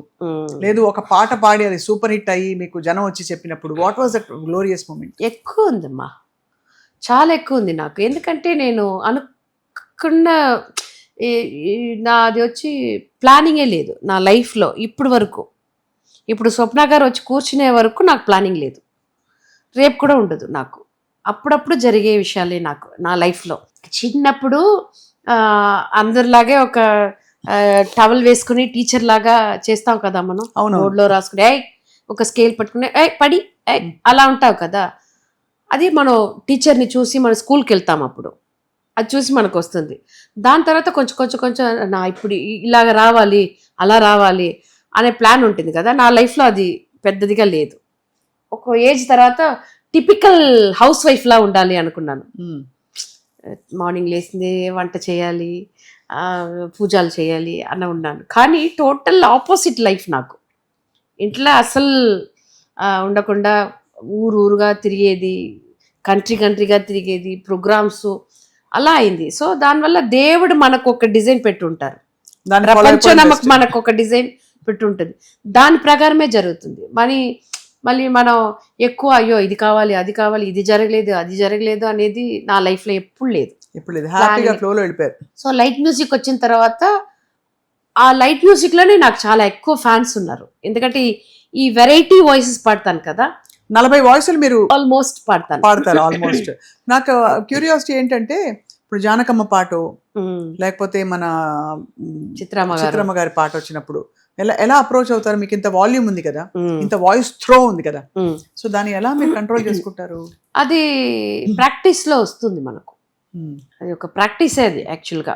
లేదు ఒక పాట పాడి అది సూపర్ హిట్ అయ్యి మీకు జనం వచ్చి చెప్పినప్పుడు, what was that glorious moment? ఎక్కువ ఉందమ్మా, చాలా ఎక్కువ ఉంది నాకు. ఎందుకంటే నేను అనుకున్న నాది వచ్చి ప్లానింగే లేదు నా లైఫ్లో ఇప్పుడు వరకు. ఇప్పుడు స్వప్న గారు వచ్చి కూర్చునే వరకు నాకు ప్లానింగ్ లేదు, రేపు కూడా ఉండదు నాకు. అప్పుడప్పుడు జరిగే విషయాలే నాకు నా లైఫ్లో. చిన్నప్పుడు అందరిలాగే ఒక టవల్ వేసుకుని టీచర్ లాగా చేస్తాం కదా మనం, బోర్డులో రాసుకుని ఒక స్కేల్ పట్టుకుని పడి అలా ఉంటావు కదా. అది మనం టీచర్ని చూసి మన స్కూల్కి వెళ్తాం, అప్పుడు అది చూసి మనకు వస్తుంది. దాని తర్వాత కొంచెం నా ఇప్పుడు ఇలాగ రావాలి, అలా రావాలి అనే ప్లాన్ ఉంటుంది కదా. నా లైఫ్లో అది పెద్దదిగా లేదు. ఒక ఏజ్ తర్వాత టిపికల్ హౌస్ వైఫ్ లా ఉండాలి అనుకున్నాను. మార్నింగ్ లేచింది వంట చేయాలి, పూజలు చేయాలి అన్న ఉన్నాను. కానీ టోటల్ ఆపోజిట్ లైఫ్ నాకు. ఇంట్లో అసలు ఉండకుండా ఊరుగా తిరిగేది, కంట్రీగా తిరిగేది, ప్రోగ్రామ్స్ అలా అయింది. సో దానివల్ల దేవుడు మనకు ఒక డిజైన్ పెట్టుంటారు, ప్రపంచం మనకు ఒక డిజైన్ పెట్టుంటుంది, దాని ప్రకారమే జరుగుతుంది. మరి మళ్ళీ మనం ఎక్కువ అయ్యో ఇది కావాలి అది కావాలి ఇది జరగలేదు అది జరగలేదు అనేది నా లైఫ్లో ఎప్పుడు లేదు. ఇప్పుడు లేదు, హ్యాపీగా ఫ్లోలో వెళ్ళిపోయారు. సో లైట్ మ్యూజిక్ వచ్చిన తర్వాత ఆ లైట్ మ్యూజిక్లోనే నాకు చాలా ఎక్కువ ఫ్యాన్స్ ఉన్నారు. ఎందుకంటే ఈ వెరైటీ వాయిసెస్ పాడతాను కదా, 40 వాయిస్లు మీరు ఆల్మోస్ట్ పాడతారు ఆల్మోస్ట్. నాకు క్యూరియాసిటీ ఏంటంటే ఇప్పుడు జానకమ్మ పాట లేకపోతే మన చిత్రమ్మ గారి పాట వచ్చినప్పుడు ఎలా అప్రోచ్ అవుతారు? మీకు ఇంత వాల్యూమ్ ఉంది కదా, ఇంత వాయిస్ థ్రో ఉంది కదా, సో దాన్ని ఎలా మీరు కంట్రోల్ చేసుకుంటారు? అది ప్రాక్టీస్ లో వస్తుంది మనకు. అది ఒక ప్రాక్టీస్ అది యాక్చువల్గా.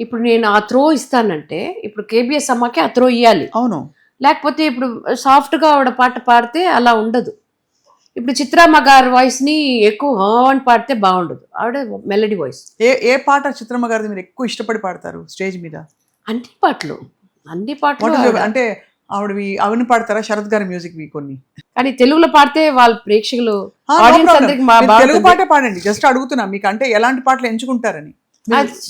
ఇప్పుడు నేను ఆ త్రో ఇస్తానంటే ఇప్పుడు కేబిఎస్ అమ్మకి ఆ త్రో ఇవ్వాలి. అవును. లేకపోతే ఇప్పుడు సాఫ్ట్గా ఆవిడ పాట పాడితే అలా ఉండదు. ఇప్పుడు చిత్రమ్మ గారి వాయిస్ ని ఎక్కువ అని పాడితే బాగుండదు, ఆవిడ మెలడీ వాయిస్. ఏ పాట చిత్రమ్మ గారిది మీరు ఎక్కువ ఇష్టపడి పాడతారు స్టేజ్ మీద? అన్ని పాటలు అంటే ఆవిడవి అవన్నీ పాడతారా? శరత్ గారి మ్యూజిక్ కొన్ని. కానీ తెలుగులో పాడితే వాళ్ళ ప్రేక్షకులు తెలుగు పాటే పాడండి, జస్ట్ అడుగుతున్నా మీకు అంటే ఎలాంటి పాటలు ఎంచుకుంటారని.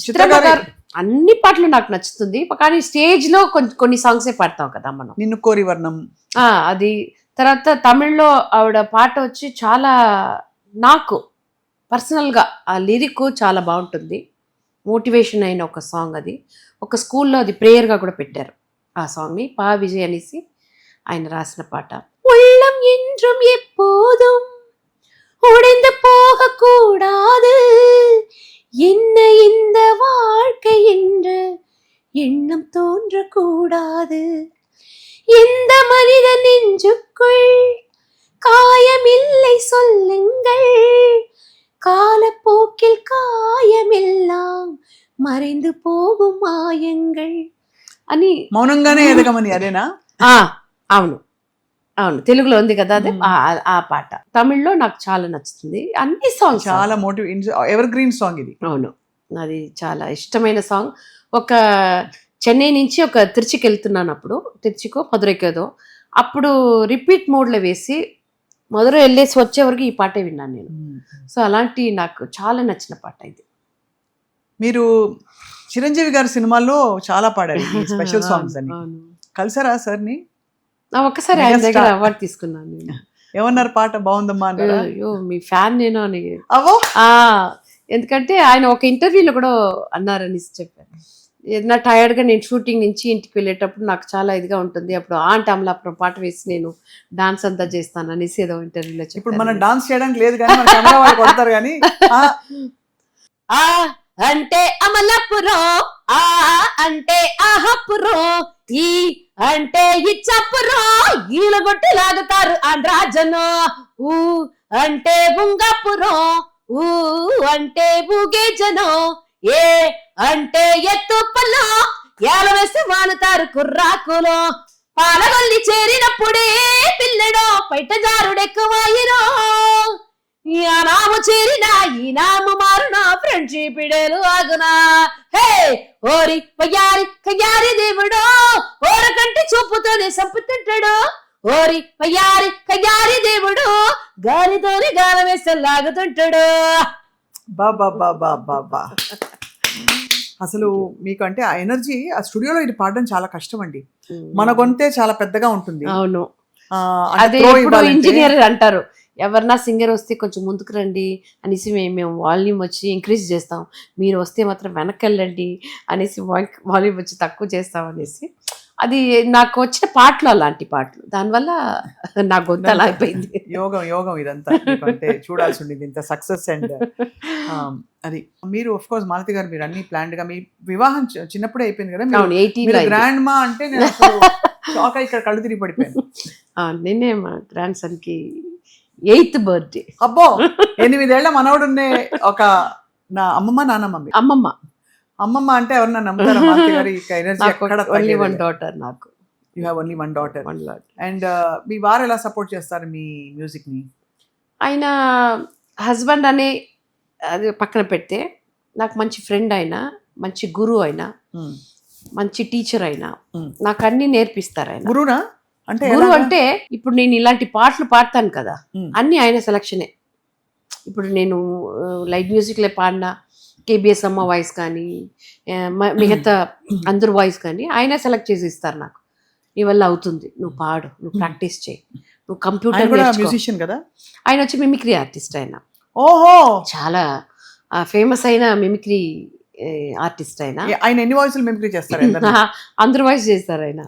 చిత్రమ్మ గారు అన్ని పాటలు నాకు నచ్చుతుంది, కానీ స్టేజ్ లో కొన్ని సాంగ్సే పాడతాం కదా మనం. నిన్ను కోరి వర్ణం అది. తర్వాత తమిళ్లో ఆవిడ పాట వచ్చి చాలా నాకు పర్సనల్గా ఆ లిరిక్ చాలా బాగుంటుంది, మోటివేషన్ అయిన ఒక సాంగ్ అది. ఒక స్కూల్లో అది ప్రేయర్గా కూడా పెట్టారు ఆ సాంగ్ని. పా విజయ్ అనేసి ఆయన రాసిన పాట. உள்ளம் என்றும் எப்போதும் உடைந்து போகக்கூடாது, என்ன இந்த வாழ்க்கை என்று எண்ணம் தோன்றக்கூடாது, எந்த மனித நெஞ்சுக்குள் காயமில்லை சொல்லுங்கள், காலப்போக்கில் காயமெல்லாம் మறைந்து పోగు మాయంగల్ అని. మౌనంగానే ఎదగమని అదేనా? అవును అవును, తెలుగులో ఉంది కదా అదే ఆ పాట. తమిళ్లో నాకు చాలా నచ్చుతుంది. అన్ని సాంగ్స్ చాలా ఎవర్ గ్రీన్ సాంగ్ ఇది. అవును, అది చాలా ఇష్టమైన సాంగ్. ఒక చెన్నై నుంచి ఒక తిరుచికి వెళ్తున్నాను, అప్పుడు తిరుచికో మధురైకేదో, అప్పుడు రిపీట్ మోడ్లో వేసి మధురై వెళ్ళేసి వచ్చే వరకు ఈ పాటే విన్నాను నేను. సో అలాంటి నాకు చాలా నచ్చిన పాట ఇది. మీరు చిరంజీవి గారి సినిమాల్లో చాలా పాడారు స్పెషల్ సాంగ్స్ అని. కలిసారా సార్ని? ఒక్కసారి ఆయన దగ్గర అవార్డు తీసుకున్నాను నేను. ఏమన్నారు? పాట బాగుందమ్మా అన్నారు. అయ్యో మీ ఫ్యాన్ నేను అని. ఎందుకంటే ఆయన ఒక ఇంటర్వ్యూలో కూడా అన్నారని చెప్పారు, ఏదైనా టైర్డ్గా నేను షూటింగ్ నుంచి ఇంటికి వెళ్ళేటప్పుడు నాకు చాలా ఇదిగా ఉంటుంది, అప్పుడు ఆంటీ అమలాపురం పాట వేసి నేను డాన్స్ అంతా చేస్తాను అనేసి ఏదో ఇంటర్వ్యూలో చెప్పారు. ఇప్పుడు మనం డాన్స్ చేయడానికి లేదు కానీ మన కెమెరా వాళ్ళు కొడతారు కానీ. అంటే అమలాపురం, ఆ అంటే ఆహాపురం, ఈ అంటే ఇచ్చాపురం, ఈలగొట్టి లాగుతారు ఆంధ్రాజను, ఊ అంటే బుంగాపురం, ఊ అంటే బూగే జనం, ఏ అంటే ఎత్తు పల్లం, ఏల వేసి వానుతారు కుర్రాకులో, పాలగొల్లి చేరినప్పుడే పిల్లడో పైట జారుడెక్కువాయిరో, ఆ నాము చేరినా ఈ నాము మారునా ఫ్రెండ్షిప్ ఇడేలు ఆగునా, హే ఓరి వయ్యారి కయ్యారి దేవుడో, ఓరకంటి చూపుతోనే సంపుతుంటాడు, ఓరి వయ్యారి కయ్యారి దేవుడు గాలితోనే గాల వేస్తే లాగుతుంటాడు. బాబా బాబా బాబా. అసలు మీకు అంటే ఆ ఎనర్జీ ఆ స్టూడియోలో ఇది పాడడం చాలా కష్టం అండి. మన గొంతే చాలా పెద్దగా ఉంటుంది. అవును, అదే ఇప్పుడు ఇంజనీర్ అంటారు, ఎవరన్నా సింగర్ వస్తే కొంచెం ముందుకు రండి అనేసి మేము వాల్యూమ్ వచ్చి ఇంక్రీజ్ చేస్తాం, మీరు వస్తే మాత్రం వెనక్కి వెళ్ళండి అనేసి వాల్యూమ్ వచ్చి తక్కువ చేస్తాం అనేసి. అది నాకు వచ్చిన పాటలు అలాంటి పాటలు, దానివల్ల నా గొంతు అలా అయిపోయింది. యోగం ఇదంతా అంటే చూడాల్సి ఉండేది ఇంత సక్సెస్. అండ్ అది మీరు ఆఫ్ కోర్స్ మాలతి గారు మీరు అన్ని ప్లాన్డ్ గా, మీ వివాహం చిన్నప్పుడే అయిపోయింది కదా, గ్రాండ్ మా అంటే నేను షాక్ అయి ఇక్కడ కళ్ళు తిరిగి పడిపోయాను. నేనే మా గ్రాండ్ సన్ కి 8th బర్త్డే. అబ్బో 8 ఏళ్ల మనవడు ఒక నా అమ్మమ్మ అంటే ఎవరన్నా నమ్ముతారా? మాలతి గారి ఎనర్జీ ఎక్కడ? ఓన్లీ వన్ డాటర్ నాకు. You have only one daughter. And మీ వారు ఎలా సపోర్ట్ చేస్తారు మీ మ్యూజిక్ ని? ఆయన హస్బెండ్ అనే అది పక్కన పెడితే నాకు మంచి ఫ్రెండ్ అయినా, మంచి గురువు అయినా, మంచి టీచర్ అయినా, నాకు అన్ని నేర్పిస్తారు ఆయన. గురువునా? అంటే గురువు అంటే ఇప్పుడు నేను ఇలాంటి పాటలు పాడతాను కదా, అన్ని ఆయన సెలక్షనే. ఇప్పుడు నేను లైట్ మ్యూజిక్లే పాడినా, కేబిఎస్ అమ్మ వాయిస్ కానీ మిగతా అందరు వాయిస్ కానీ ఆయన సెలెక్ట్ చేసి ఇస్తారు నాకు. నీ వల్ల అవుతుంది, నువ్వు పాడు, నువ్వు ప్రాక్టీస్ చేయి, నువ్వు ఆయన కంప్యూటర్ కూడా నేర్చుకో. మ్యూజిషియన్ కదా. ఆయన వచ్చి మిమిక్రీ ఆర్టిస్ట్. ఆయన ఓహో, చాలా ఫేమస్ అయిన మిమిక్రీ ఆర్టిస్ట్. ఆయన ఆయన ఎన్ని వాయిస్లు మిమిక్రీ చేస్తారు? అందరు వాయిస్ చేస్తారు ఆయన.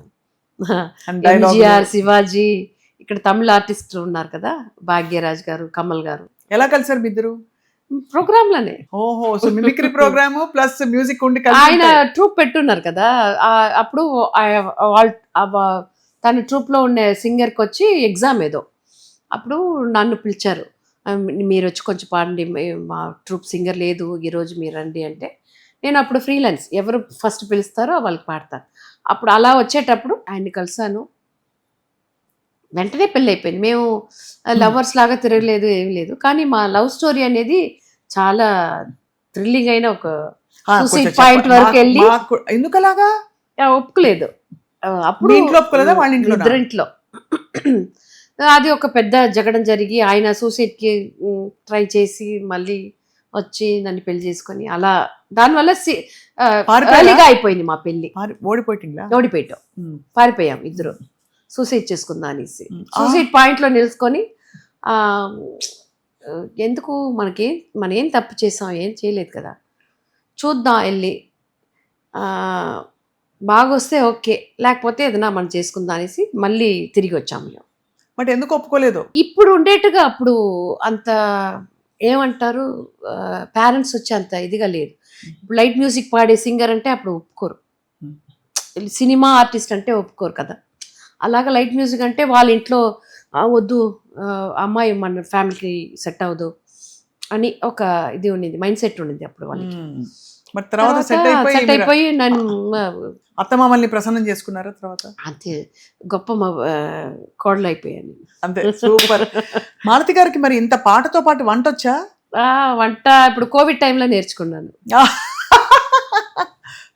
And dialogue ఎంజిఆర్, శివాజీ, ఇక్కడ తమిళ ఆర్టిస్ట్ ఉన్నారు కదా, భాగ్యరాజ్ గారు, కమల్ గారు. ఎలా కలిసారు మీ ఇద్దరు? ప్రోగ్రామ్ లోనే. ఓహో, so mimicry program plus music ఉండి ఆయన ట్రూప్ పెట్టున్నారు కదా, అప్పుడు తన ట్రూప్ లో ఉండే సింగర్ కి వచ్చి ఎగ్జామ్ ఏదో, అప్పుడు నన్ను పిలిచారు, మీరు వచ్చి కొంచెం పాడండి, మా ట్రూప్ సింగర్ లేదు ఈరోజు, మీరు రండి అంటే. నేను అప్పుడు ఫ్రీలాన్స్, ఎవరు ఫస్ట్ పిలుస్తారో వాళ్ళకి పాడతాను. అప్పుడు అలా వచ్చేటప్పుడు ఆయన్ని కలిసాను, వెంటనే పెళ్ళి అయిపోయింది. మేము లవర్స్ లాగా తిరగలేదు, ఏం లేదు. కానీ మా లవ్ స్టోరీ అనేది చాలా థ్రిల్లింగ్ అయిన ఒక సూసైడ్ పాయింట్ వరకు వెళ్ళి. ఎందుకు అలాగా? ఒప్పుకోలేదు అప్పుడు. ఇద్దరింట్లో అది ఒక పెద్ద జగడం జరిగి ఆయన సూసైడ్ కి ట్రై చేసి మళ్ళీ వచ్చి నన్ను పెళ్లి చేసుకొని, అలా దానివల్ల ఎర్లీగా అయిపోయింది మా పెళ్లి. ఓడిపోయాం, పారిపోయాం ఇద్దరు, సూసైడ్ చేసుకుందా అనేసి. సూసైడ్ పాయింట్ లో నిలుచుకొని, ఎందుకు మనం ఏం తప్పు చేసాం, ఏం చేయలేదు కదా, చూద్దాం వెళ్ళి, బాగొస్తే ఓకే, లేకపోతే ఏదైనా మనం చేసుకుందాం అనేసి మళ్ళీ తిరిగి వచ్చాము. బట్ ఎందుకు ఒప్పుకోలేదు? ఇప్పుడు ఉండేట్టుగా అప్పుడు అంత ఏమంటారు, పేరెంట్స్ వచ్చి అంత ఇదిగా లేదు. ఇప్పుడు లైట్ మ్యూజిక్ పాడే సింగర్ అంటే అప్పుడు ఒప్పుకోరు, సినిమా ఆర్టిస్ట్ అంటే ఒప్పుకోరు కదా. అలాగా లైట్ మ్యూజిక్ అంటే వాళ్ళ ఇంట్లో వద్దు, అమ్మాయి మన ఫ్యామిలీకి సెట్ అవ్వదు అని ఒక ఇది ఉండింది, మైండ్ సెట్ ఉండింది అప్పుడు వాళ్ళకి. తర్వాత సెట్ అయిపోయి నన్ను అత్తమామల్ని ప్రసన్నం చేసుకున్నారా తర్వాత? అంతే, గొప్ప కోడలు అయిపోయాను అంతే. సూపర్. మాలతి గారికి మరి ఇంత పాటతో పాటు వంట వచ్చా? వంట ఇప్పుడు కోవిడ్ టైంలో నేర్చుకున్నాను.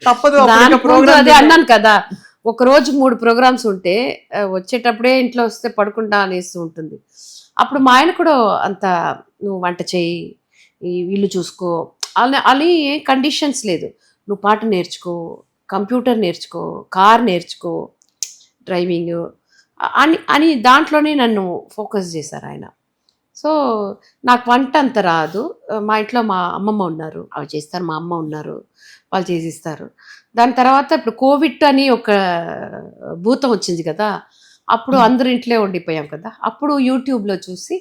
తప్పదు, అదే అన్నాను కదా, ఒక రోజు 3 ప్రోగ్రామ్స్ ఉంటే వచ్చేటప్పుడే ఇంట్లో వస్తే పడుకుంటా అనేసి ఉంటుంది. అప్పుడు మా ఆయన కూడా అంత, నువ్వు వంట చేయి, ఈ ఇల్లు చూసుకో అని కండిషన్స్ లేదు, నువ్వు పాట నేర్చుకో, కంప్యూటర్ నేర్చుకో, కార్ నేర్చుకో, డ్రైవింగ్ అని దాంట్లోనే నన్ను ఫోకస్ చేశారు ఆయన. సో నాకు వంట అంత రాదు. మా ఇంట్లో మా అమ్మమ్మ ఉన్నారు, అవి చేస్తారు, మా అమ్మ ఉన్నారు, వాళ్ళు చేసిస్తారు. దాని తర్వాత ఇప్పుడు కోవిడ్ అని ఒక భూతం వచ్చింది కదా, అప్పుడు అందరు ఇంట్లో ఉండిపోయాం కదా, అప్పుడు యూట్యూబ్లో చూసి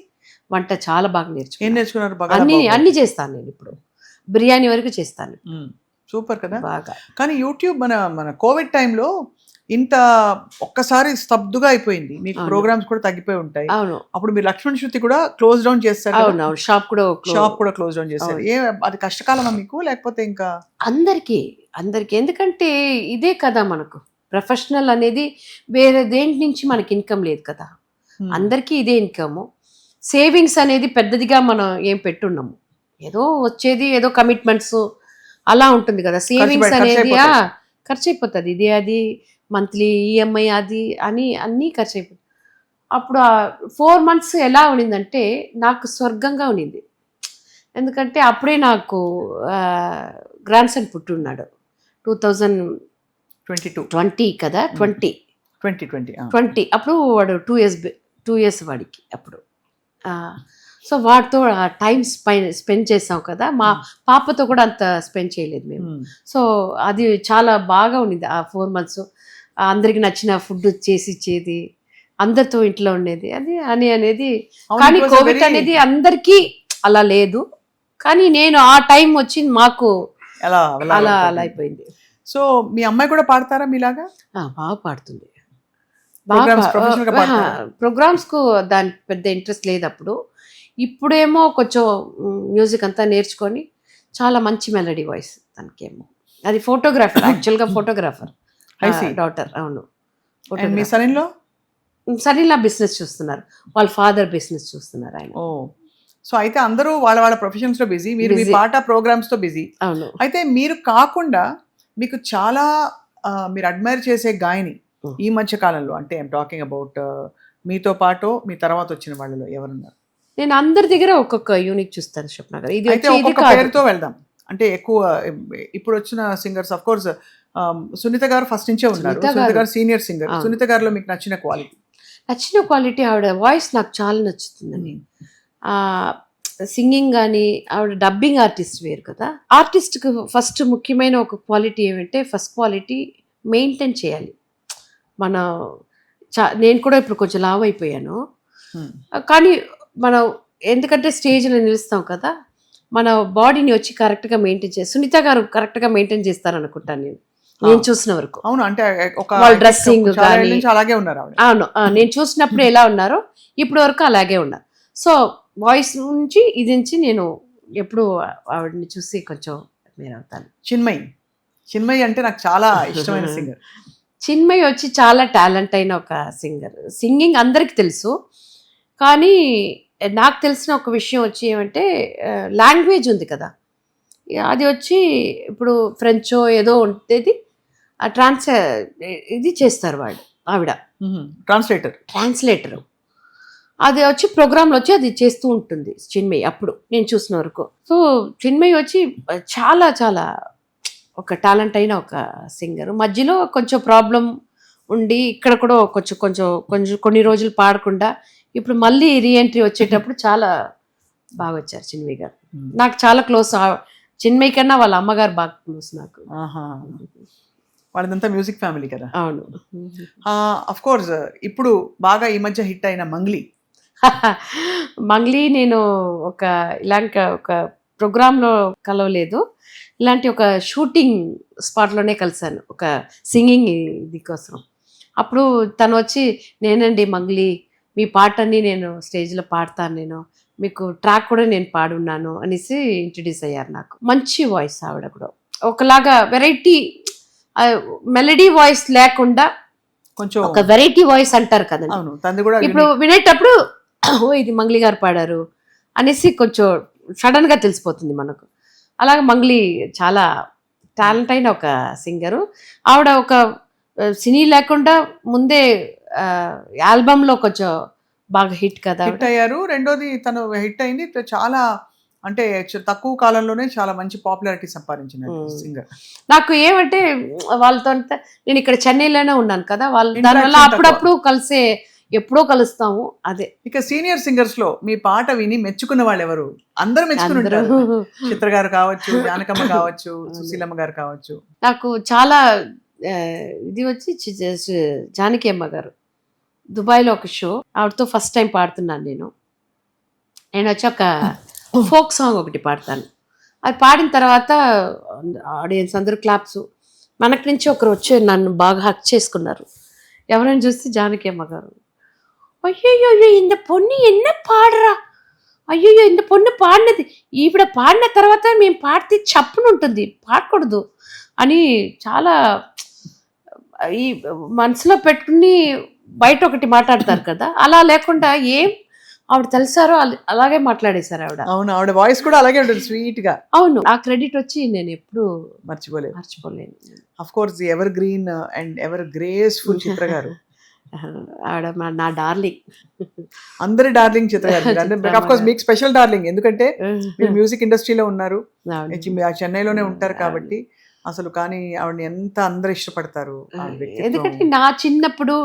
వంట చాలా బాగా నేర్చుకున్నారు. అన్ని చేస్తాను నేను, ఇప్పుడు బిర్యానీ వరకు చేస్తాను. సూపర్ కదా. బాగా. కానీ యూట్యూబ్ మన కోవిడ్ టైంలో ఇంత ఒక్కసారి స్తబ్దుగా అయిపోయింది, మీకు ప్రోగ్రామ్స్ కూడా తగ్గిపోయి ఉంటాయి. అవును. అప్పుడు మీరు లక్ష్మణ్ శృతి కూడా క్లోజ్ డౌన్ చేస్తారు. అవును, షాప్ కూడా క్లోజ్ డౌన్ చేస్తారు. అది కష్టకాలమా మీకు, లేకపోతే ఇంకా? అందరికీ ఎందుకంటే ఇదే కదా మనకు ప్రొఫెషనల్ అనేది, వేరే దేంటి నుంచి మనకి ఇన్కమ్ లేదు కదా, అందరికీ ఇదే ఇన్కమ్. సేవింగ్స్ అనేది పెద్దదిగా మనం ఏం పెట్టున్నాము, ఏదో వచ్చేది ఏదో కమిట్మెంట్స్ అలా ఉంటుంది కదా. సేవింగ్స్ అనేది ఖర్చు అయిపోతుంది, ఇది అది మంత్లీ ఈఎంఐ అది అని అన్నీ ఖర్చు అయిపోతుంది. అప్పుడు 4 months ఎలా ఉండిందంటే నాకు స్వర్గంగా ఉండింది. ఎందుకంటే అప్పుడే నాకు గ్రాండ్ సన్ పుట్టున్నాడు, 2020 కదా, 2020 అప్పుడు వాడు 2 years వాడికి అప్పుడు. సో వాటితో టైం స్పెండ్ చేసాం కదా, మా పాపతో కూడా అంత స్పెండ్ చేయలేదు మేము. సో అది చాలా బాగా ఉండింది ఆ 4 months. అందరికి నచ్చిన ఫుడ్ చేసి ఇచ్చేది, అందరితో ఇంట్లో ఉండేది, అది అనేది. కానీ కోవిడ్ అనేది అందరికీ అలా లేదు, కానీ నేను ఆ టైం వచ్చి మాకు అలా అయిపోయింది. సో మీ అమ్మాయి కూడా పాడతారా మీలాగా? బాగా పాడుతుంది. ప్రోగ్రామ్స్ కు దాని పెద్ద ఇంట్రెస్ట్ లేదు అప్పుడు. ఇప్పుడేమో కొంచెం మ్యూజిక్ అంతా నేర్చుకొని చాలా మంచి మెలడీ వాయిస్ తనకేమో. అది ఫోటోగ్రాఫర్, యాక్చువల్గా ఫోటోగ్రాఫర్ డాటర్. అవును. సరిలా బిజినెస్ చూస్తున్నారు, వాళ్ళ ఫాదర్ బిజినెస్ చూస్తున్నారు ఆయన. సో అయితే అందరూ వాళ్ళ ప్రొఫెషన్స్ లో బిజీ, మీరు మీ పాట ప్రోగ్రామ్స్ తో బిజీ. అవును. అయితే మీరు కాకుండా మీకు చాలా మీరు అడ్మైర్ చేసే గాయని ఈ మధ్య కాలంలో, అంటే ఐఎమ్ టాకింగ్ అబౌట్ మీతో పాటు మీ తర్వాత వచ్చిన వాళ్ళలో ఎవరున్నారు? నేను అందరి దగ్గర ఒక్కొక్క యూనిక్ చూస్తాను స్వప్న గారు. ఇది ఒక్కొక్క పేరుతో వెళ్దాం. అంటే ఎక్కువ ఇప్పుడు వచ్చిన సింగర్స్, ఆఫ్ కోర్స్ సునీత గారు ఫస్ట్ నుంచే ఉన్నారు. సునీత గారు సీనియర్ సింగర్. సునీత గారిలో మీకు నచ్చిన క్వాలిటీ? నచ్చిన క్వాలిటీ ఆవిడ వాయిస్ నాకు చాలా నచ్చుతుందండి. సింగింగ్ కానీ ఆవిడ డబ్బింగ్ ఆర్టిస్ట్ వేరు కదా. ఆర్టిస్ట్కి ఫస్ట్ ముఖ్యమైన ఒక క్వాలిటీ ఏమంటే ఫస్ట్ క్వాలిటీ మెయింటైన్ చేయాలి. మన నేను కూడా ఇప్పుడు కొంచెం లావు అయిపోయాను, కానీ మనం ఎందుకంటే స్టేజ్లో నిలుస్తాం కదా, మన బాడీని వచ్చి కరెక్ట్గా మెయింటైన్ చేసి సునీత గారు కరెక్ట్గా మెయింటైన్ చేస్తారనుకుంటాను నేను చూసిన వరకు. అవును, అంటే వాళ్ళ డ్రెస్సింగ్ అలాగే ఉన్నారు. అవును, నేను చూసినప్పుడు ఎలా ఉన్నారో ఇప్పుడు వరకు అలాగే ఉన్నారు. సో వాయిస్ నుంచి ఇది నుంచి నేను ఎప్పుడు ఆవిడని చూసి కొంచెం అడ్మైర్ అవుతాను. చిన్మయి అంటే నాకు చాలా ఇష్టమైన సింగర్. చిన్మయి వచ్చి చాలా టాలెంట్ అయిన ఒక సింగర్. సింగింగ్ అందరికి తెలుసు, కానీ నాకు తెలిసిన ఒక విషయం వచ్చి ఏమంటే లాంగ్వేజ్ ఉంది కదా, అది వచ్చి ఇప్పుడు ఫ్రెంచో ఏదో ఉంటుంది, ఇది చేస్తారు ఆవిడ ట్రాన్స్లేటర్. అది వచ్చి ప్రోగ్రాంలో వచ్చి అది చేస్తూ ఉంటుంది చిన్మయి అప్పుడు నేను చూసిన వరకు. సో చిన్మయి వచ్చి చాలా చాలా ఒక టాలెంట్ అయిన ఒక సింగర్. మధ్యలో కొంచెం ప్రాబ్లం ఉండి ఇక్కడ కూడా కొంచెం కొన్ని రోజులు పాడకుండా ఇప్పుడు మళ్ళీ రీఎంట్రీ వచ్చేటప్పుడు చాలా బాగా వచ్చారు చిన్మయి గారు. నాకు చాలా క్లోజ్. చిన్మయి కన్నా వాళ్ళ అమ్మగారు బాగా క్లోజ్ నాకు. వాళ్ళదంతా మ్యూజిక్ ఫ్యామిలీ కదా. అవును. అఫ్ కోర్స్ ఇప్పుడు బాగా ఈ మధ్య హిట్ అయిన మంగ్లీ నేను ఇలాంటి ఒక ప్రోగ్రాంలో కలవలేదు, ఇలాంటి ఒక షూటింగ్ స్పాట్లోనే కలిసాను ఒక సింగింగ్ ఇది కోసం. అప్పుడు తను వచ్చి నేనండి మంగ్లీ, మీ పాటని నేను స్టేజ్లో పాడతాను, నేను మీకు ట్రాక్ కూడా నేను పాడున్నాను అనేసి ఇంట్రడ్యూస్ అయ్యారు నాకు. మంచి వాయిస్ ఆవిడ కూడా, ఒకలాగా వెరైటీ మెలడీ వాయిస్ లేకుండా కొంచెం ఒక వెరైటీ వాయిస్ అంటారు కదండి, ఇప్పుడు వినేటప్పుడు ఓ ఇది మంగ్లీ గారు పాడారు అనేసి కొంచెం సడన్ గా తెలిసిపోతుంది మనకు. అలాగే మంగ్లీ చాలా టాలెంట్ అయిన ఒక సింగరు. ఆవిడ ఒక సినీ లేకుండా ముందే ఆల్బమ్ లో కొంచెం బాగా హిట్ కదా హిట్ అయ్యారు. రెండోది తను హిట్ అయింది చాలా, అంటే తక్కువ కాలంలోనే చాలా మంచి పాపులారిటీ సంపాదించిన సింగర్. నాకు ఏమంటే వాళ్ళతో నేను ఇక్కడ చెన్నైలోనే ఉన్నాను కదా, దానివల్ల అప్పుడప్పుడు కలిసే, ఎప్పుడో కలుస్తాము. అదే ఇక సీనియర్ సింగర్స్ లో మీ పాట విని మెచ్చుకున్న వాళ్ళు ఎవరు? అందరూ మెచ్చుకున్నారు. చిత్ర గారు కావచ్చు, జానకమ్మ కావచ్చు, సుశీలమ్మ గారు కావచ్చు. నాకు చాలా ఇది వచ్చి జానకి అమ్మ గారు దుబాయ్లో ఒక షో, ఆవిడతో ఫస్ట్ టైం పాడుతున్నాను నేను వచ్చి ఒక ఫోక్ సాంగ్ ఒకటి పాడతాను. అది పాడిన తర్వాత ఆడియన్స్ అందరూ క్లాప్స్. మనకి నుంచి ఒకరు వచ్చి నన్ను బాగా హక్ చేసుకున్నారు. ఎవరైనా చూస్తే జానకి అమ్మ గారు, అయ్యో இந்த பொண்ணு என்ன పాడరా, అయ్యో இந்த பொண்ணு పాడినది, ఈవిడ పాడిన తర్వాత మేము పాడితే చప్పును ఉంటుంది, పాడకూడదు అని చాలా ఈ మనసులో పెట్టుకుని బయట ఒకటి మాట్లాడతారు కదా, అలా లేకుండా ఏం ఆవిడ తెలిసారో అలాగే మాట్లాడేశారు ఆవిడ. అవును, ఆవిడ వాయిస్ కూడా అలాగే ఉంటుంది, స్వీట్ గా. అవును, ఆ క్రెడిట్ వచ్చి నేను ఎప్పుడు మర్చిపోలేను. Of course evergreen and ever graceful Chitra garu. ఆవిడ నా డార్లింగ్, అందరి darling Chitra garu. Of course మీకు స్పెషల్ డార్లింగ్, ఎందుకంటే మీరు మ్యూజిక్ ఇండస్ట్రీలో ఉన్నారు, చెన్నైలోనే ఉంటారు కాబట్టి అసలు. కానీ ఆవిడని ఎంత అందరు ఇష్టపడతారు. ఎందుకంటే నా చిన్నప్పుడు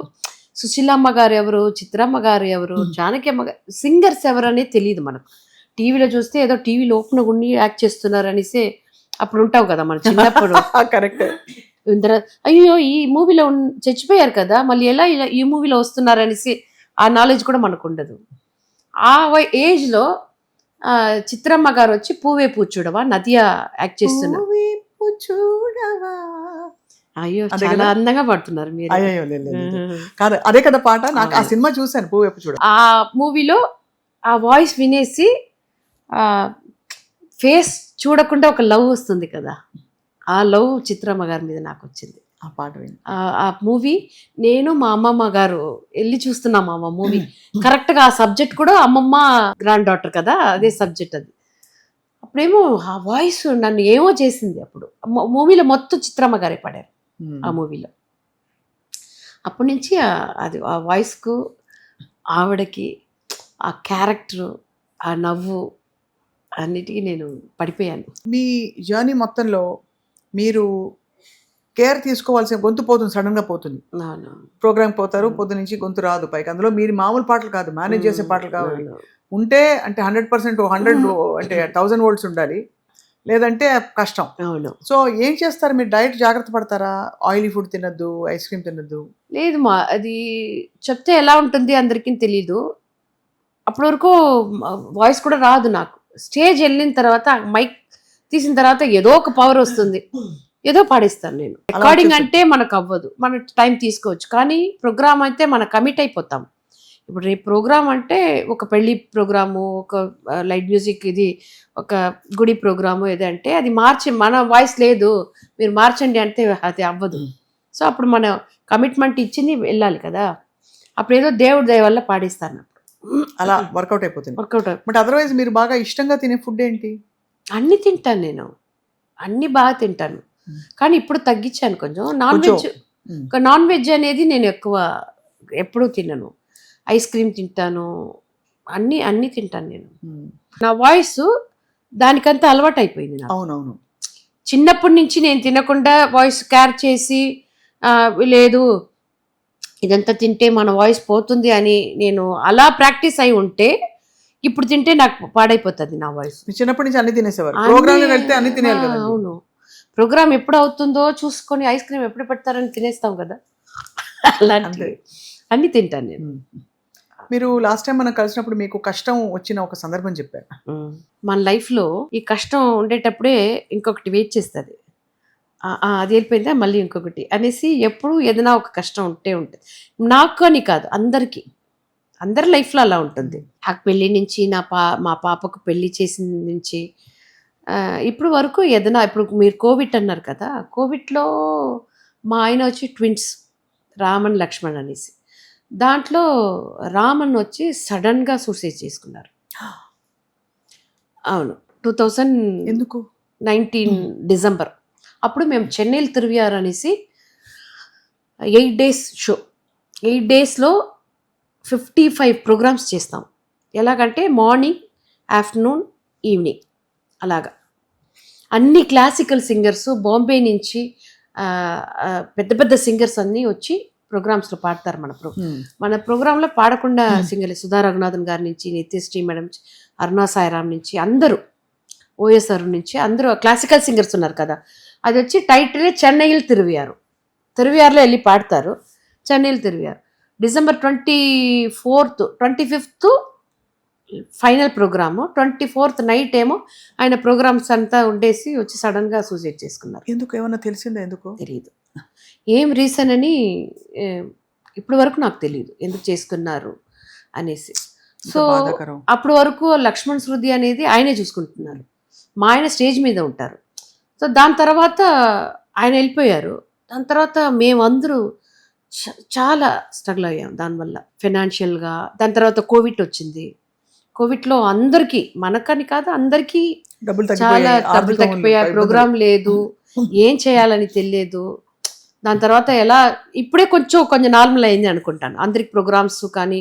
సుశీలమ్మ గారు ఎవరు, చిత్రమ్మ గారు ఎవరు, జానకి అమ్మ గారు సింగర్స్ ఎవరు అనేది తెలియదు మనకు. టీవీలో చూస్తే ఏదో టీవీలో ఓపెన్ ఉండి యాక్ట్ చేస్తున్నారు అనేసి అప్పుడు ఉంటావు కదా మన చిన్నప్పుడు. కరెక్ట్. అయ్యో ఈ మూవీలో చచ్చిపోయారు కదా, మళ్ళీ ఎలా ఈ మూవీలో వస్తున్నారు అనేసి ఆ నాలెడ్జ్ కూడా మనకు ఉండదు. ఆ ఏజ్లో చిత్రమ్మ గారు వచ్చి పూవే పూచూడవా నదియా యాక్ట్ చేస్తున్నారు. అయ్యో చాలా అందంగా పాడుతున్నారు మీరు. కాదు అదే కదా పాట, నాకు ఆ సినిమా చూసాను పూవేపు చూడ. ఆ మూవీలో ఆ వాయిస్ వినేసి ఫేస్ చూడకుండా ఒక లవ్ వస్తుంది కదా, ఆ లవ్ చిత్రమ్మ గారి మీద నాకు వచ్చింది. ఆ పాట విని ఆ మూవీ నేను మా అమ్మమ్మ గారు వెళ్ళి చూస్తున్నాం. ఆ మూవీ కరెక్ట్గా ఆ సబ్జెక్ట్ కూడా అమ్మమ్మ గ్రాండ్ డాటర్ కదా, అదే సబ్జెక్ట్ అది. అప్పుడేమో ఆ వాయిస్ నన్ను ఏమో చేసింది. అప్పుడు మూవీలో మొత్తం చిత్రమ్మ గారే పాడారు ఆ మూవీలో. అప్పటి నుంచి అది ఆ వాయిస్కు, ఆవిడకి ఆ క్యారెక్టరు, ఆ నవ్వు అన్నిటికీ నేను పడిపోయాను. మీ జర్నీ మొత్తంలో మీరు కేర్ తీసుకోవాల్సిన గొంతు పోతుంది, సడన్ గా పోతుంది. అవును. ప్రోగ్రామ్ పోతారు, పొద్దు నుంచి గొంతు రాదు పైకి. అందులో మీరు మామూలు పాటలు కాదు, మేనేజ్ చేసే పాటలు కావాలి. ఉంటే అంటే 100% 100 అంటే 1000 volts ఉండాలి, లేదంటే కష్టం. అవును. సో ఏం చేస్తారు మీరు? డైట్ జాగ్రత్త పడతారా? ఆయిలీ ఫుడ్ తినద్దు, ఐస్ క్రీమ్ తినద్దు? లేదు మా, అది చెప్తే ఎలా ఉంటుంది అందరికీ తెలీదు. అప్పటి వరకు వాయిస్ కూడా రాదు నాకు. స్టేజ్ వెళ్ళిన తర్వాత మైక్ తీసిన తర్వాత ఏదో ఒక పవర్ వస్తుంది, ఏదో పాడిస్తాను నేను. రికార్డింగ్ అంటే మనకు అవ్వదు, మన టైం తీసుకోవచ్చు. కానీ ప్రోగ్రామ్ అయితే మనం కమిట్ అయిపోతాం. ఇప్పుడు రేపు ప్రోగ్రామ్ అంటే ఒక పెళ్లి ప్రోగ్రాము, ఒక లైట్ మ్యూజిక్, ఇది ఒక గుడి ప్రోగ్రాము ఏదంటే అది మన వాయిస్ లేదు మీరు మార్చండి అంటే అది అవ్వదు. సో అప్పుడు మన కమిట్మెంట్ ఇచ్చింది వెళ్ళాలి కదా. అప్పుడు ఏదో దేవుడి దయ వల్ల పాడిస్తాను, అలా వర్కౌట్ అయిపోతుంది. వర్కౌట్. బట్ అదర్వైజ్ మీరు బాగా ఇష్టంగా తినే ఫుడ్ ఏంటి? అన్ని తింటాను నేను, అన్ని బాగా తింటాను. కానీ ఇప్పుడు తగ్గించాను కొంచెం. నాన్ వెజ్ అనేది నేను ఎక్కువ ఎప్పుడూ తినను. ఐస్ క్రీమ్ తింటాను, అన్ని తింటాను నేను. నా వాయిస్ దానికంతా అలవాటు అయిపోయింది నాకు. అవునవును. చిన్నప్పటి నుంచి నేను తినకుండా వాయిస్ కేర్ చేసి లేదు ఇదంతా తింటే మన వాయిస్ పోతుంది అని నేను అలా ప్రాక్టీస్ అయి ఉంటే ఇప్పుడు తింటే నాకు పాడైపోతుంది నా వాయిస్. చిన్నప్పటి నుంచి అన్ని తినేసేవారు, ప్రోగ్రామ్ వెళ్తే అన్ని తినేయాలి కదా. అవును, ప్రోగ్రామ్ ఎప్పుడు అవుతుందో చూసుకొని ఐస్ క్రీమ్ ఎప్పుడు పెడతారని తినేస్తాం కదా, అలాంటి అన్ని తింటాను నేను. మీరు లాస్ట్ టైం మనం కలిసినప్పుడు మీకు కష్టం వచ్చిన ఒక సందర్భం చెప్పారు. మన లైఫ్లో ఈ కష్టం ఉండేటప్పుడే ఇంకొకటి వెయిట్ చేస్తుంది, అది వెళ్ళిపోయిందా మళ్ళీ ఇంకొకటి అనేసి ఎప్పుడు ఏదైనా ఒక కష్టం ఉంటుంది. నాకు అని కాదు, అందరి లైఫ్లో అలా ఉంటుంది. నాకు పెళ్ళి నుంచి మా పాపకు పెళ్ళి చేసిన నుంచి ఇప్పుడు వరకు ఏదైనా, ఇప్పుడు మీరు కోవిడ్ అన్నారు కదా, కోవిడ్లో మా ఆయన వచ్చి ట్విన్స్ రామన్ లక్ష్మణ్ అనేసి, దాంట్లో రామన్ వచ్చి సడన్గా సూసైడ్ చేసుకున్నారు. అవును, 2019 డిసెంబర్. అప్పుడు మేము చెన్నైలో తిరువియారు అనేసి 8 days షో, 8 daysలో 55 ప్రోగ్రామ్స్ చేస్తాం. ఎలాగంటే మార్నింగ్, ఆఫ్టర్నూన్, ఈవినింగ్ అలాగా. అన్ని క్లాసికల్ సింగర్స్ బాంబే నుంచి పెద్ద పెద్ద సింగర్స్ అన్నీ వచ్చి ప్రోగ్రామ్స్లో పాడతారు. మన ప్రోగ్రాంలో పాడకుండా సింగర్లు సుధా రఘునాథన్ గారి నుంచి, నిత్యశ్రీ మేడం, అరుణా సాయిరామ్ నుంచి, అందరూ ఓఎస్ఆర్ నుంచి అందరూ క్లాసికల్ సింగర్స్ ఉన్నారు కదా. అది వచ్చి టైటిల్ చెన్నైలో తిరువియారులో వెళ్ళి పాడతారు. చెన్నైలో Thiruvaiyaru. December 24th 25th final programme, 24th night ఏమో ఆయన ప్రోగ్రామ్స్ అంతా ఉండేసి వచ్చి సడన్గా సూసైడ్ చేసుకున్నారు. ఎందుకు, ఏమన్నా తెలిసిందా? ఎందుకు తెలియదు, ఏం రీజన్ అని ఇప్పటి వరకు నాకు తెలియదు ఎందుకు చేసుకున్నారు అనేసి. సో అప్పటి వరకు లక్ష్మణ్ శృతి అనేది ఆయనే చూసుకుంటున్నారు, మా ఆయన స్టేజ్ మీద ఉంటారు. సో దాని తర్వాత ఆయన వెళ్ళిపోయారు. దాని తర్వాత మేమందరూ చాలా స్ట్రగుల్ అయ్యాం దానివల్ల ఫైనాన్షియల్గా. దాని తర్వాత కోవిడ్ వచ్చింది. కోవిడ్లో అందరికీ, మనకని కాదు అందరికీ చాలా డబ్బులు తగ్గిపోయాయి, ప్రోగ్రామ్ లేదు, ఏం చేయాలని తెలియదు. దాని తర్వాత ఇప్పుడే కొంచెం నార్మల్ అయింది అనుకుంటాను. అందరికి ప్రోగ్రామ్స్ కానీ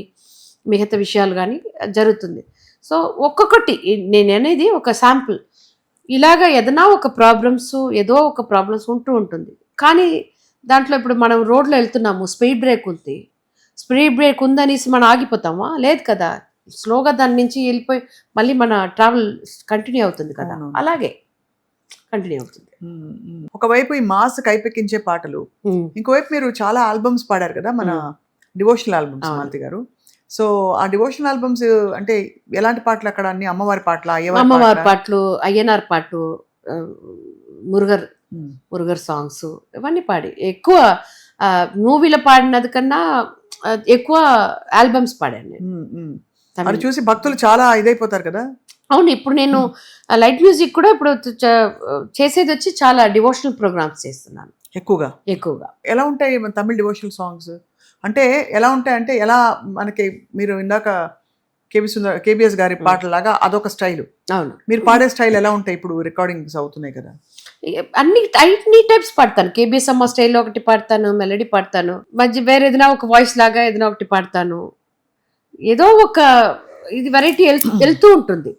మిగతా విషయాలు కానీ జరుగుతుంది. సో ఒక్కొక్కటి నేను అనేది ఒక శాంపుల్. ఇలాగా ఏదైనా ఒక ఏదో ఒక ప్రాబ్లమ్స్ ఉంటుంది. కానీ దాంట్లో ఇప్పుడు మనం రోడ్లో వెళ్తున్నాము, స్పీడ్ బ్రేక్ ఉందనేసి మనం ఆగిపోతామా? లేదు కదా, స్లోగా దాని నుంచి వెళ్ళిపోయి మళ్ళీ మన ట్రావెల్ కంటిన్యూ అవుతుంది కదా, అలాగే కంటిన్యూ అవుతుంది. ఒకవైపు ఈ మాస్ కైపెక్కించే పాటలు, ఇంకోవైపు మీరు చాలా ఆల్బమ్స్ పాడారు కదా, మన డివోషనల్ ఆల్బమ్స్ మాలతి గారు. సో ఆ డివోషనల్ ఆల్బమ్స్ అంటే ఎలాంటి పాటలు అక్కడ? అన్ని అమ్మవారి పాటలు, అమ్మవారి పాటలు, అయ్యనార్ పాటలు, మురుగర్ సాంగ్స్ ఇవన్నీ పాడి, ఎక్కువ మూవీలో పాడినది కన్నా ఎక్కువ ఆల్బమ్స్ పాడాను నేను. అది చూసి భక్తులు చాలా ఇదైపోతారు కదా. అవును, ఇప్పుడు నేను లైట్ మ్యూజిక్ కూడా ఇప్పుడు చేసేది వచ్చి చాలా డివోషనల్ ప్రోగ్రామ్స్ చేస్తున్నాను ఎక్కువగా. ఎలా ఉంటాయి తమిళ్ డివోషనల్ సాంగ్స్? అంటే ఎలా ఉంటాయి అంటే, ఎలా మనకి మీరు ఇందాక కేబిఎస్ గారి పాటలాగా అదొక స్టైల్. అవును, మీరు పాడే స్టైల్ ఎలా ఉంటాయి? ఇప్పుడు రికార్డింగ్స్ అవుతున్నాయి కదా, అన్ని టైప్స్ పాడతాను. కేబిఎస్ అమ్మ స్టైల్లో ఒకటి పాడతాను, మెలడీ పాడతాను, మధ్య వేరే ఏదైనా ఒక వాయిస్ లాగా ఏదైనా ఒకటి పాడతాను. ఏదో ఒక ఇది వెరైటీ వెళ్తూ ఉంటుంది.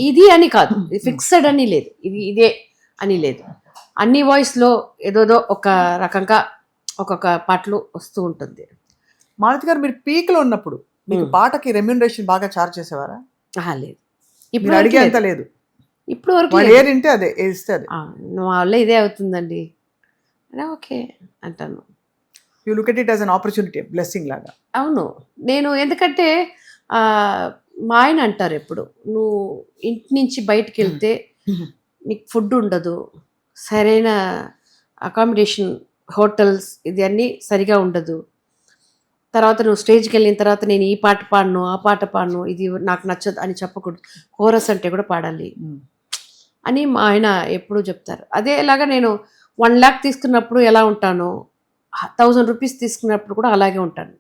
ఇది అని కాదు, ఫిక్స్డ్ అని లేదు, ఇదే అని లేదు, అన్ని వాయిస్లో ఏదోదో ఒక రకంగా ఒక్కొక్క పాటలు వస్తూ ఉంటుంది. మాలతి గారు, మీరు పీక్ లో ఉన్నప్పుడు మీకు పాటకి రెమ్యూనరేషన్ బాగా చార్జ్ చేసేవారా? లేదు, మీరు ఇప్పుడు అడిగే అంత లేదు, ఇప్పుడు వరకు వాళ్ళు ఏది వింటే అదే ఇస్తే అదే. మా వల్ల ఇదే అవుతుందండి అనే ఓకే అంటాను. You look at it as an opportunity, blessing లాగా. అవును, నేను ఎందుకంటే ఆ, మా ఆయన అంటారు ఎప్పుడు, నువ్వు ఇంటి నుంచి బయటికి వెళ్తే నీకు ఫుడ్ ఉండదు, సరైన అకామిడేషన్ హోటల్స్ ఇది అన్నీ సరిగా ఉండదు, తర్వాత నువ్వు స్టేజ్కి వెళ్ళిన తర్వాత నేను ఈ పాట పాడను ఆ పాట పాడను ఇది నాకు నచ్చదు అని చెప్పకూడదు, కోరస్ అంటే కూడా పాడాలి అని మా ఆయన ఎప్పుడూ చెప్తారు. అదేలాగా నేను 1 lakh తీసుకున్నప్పుడు ఎలా ఉంటానో 1000 రూపీస్ తీసుకున్నప్పుడు కూడా అలాగే ఉంటాను.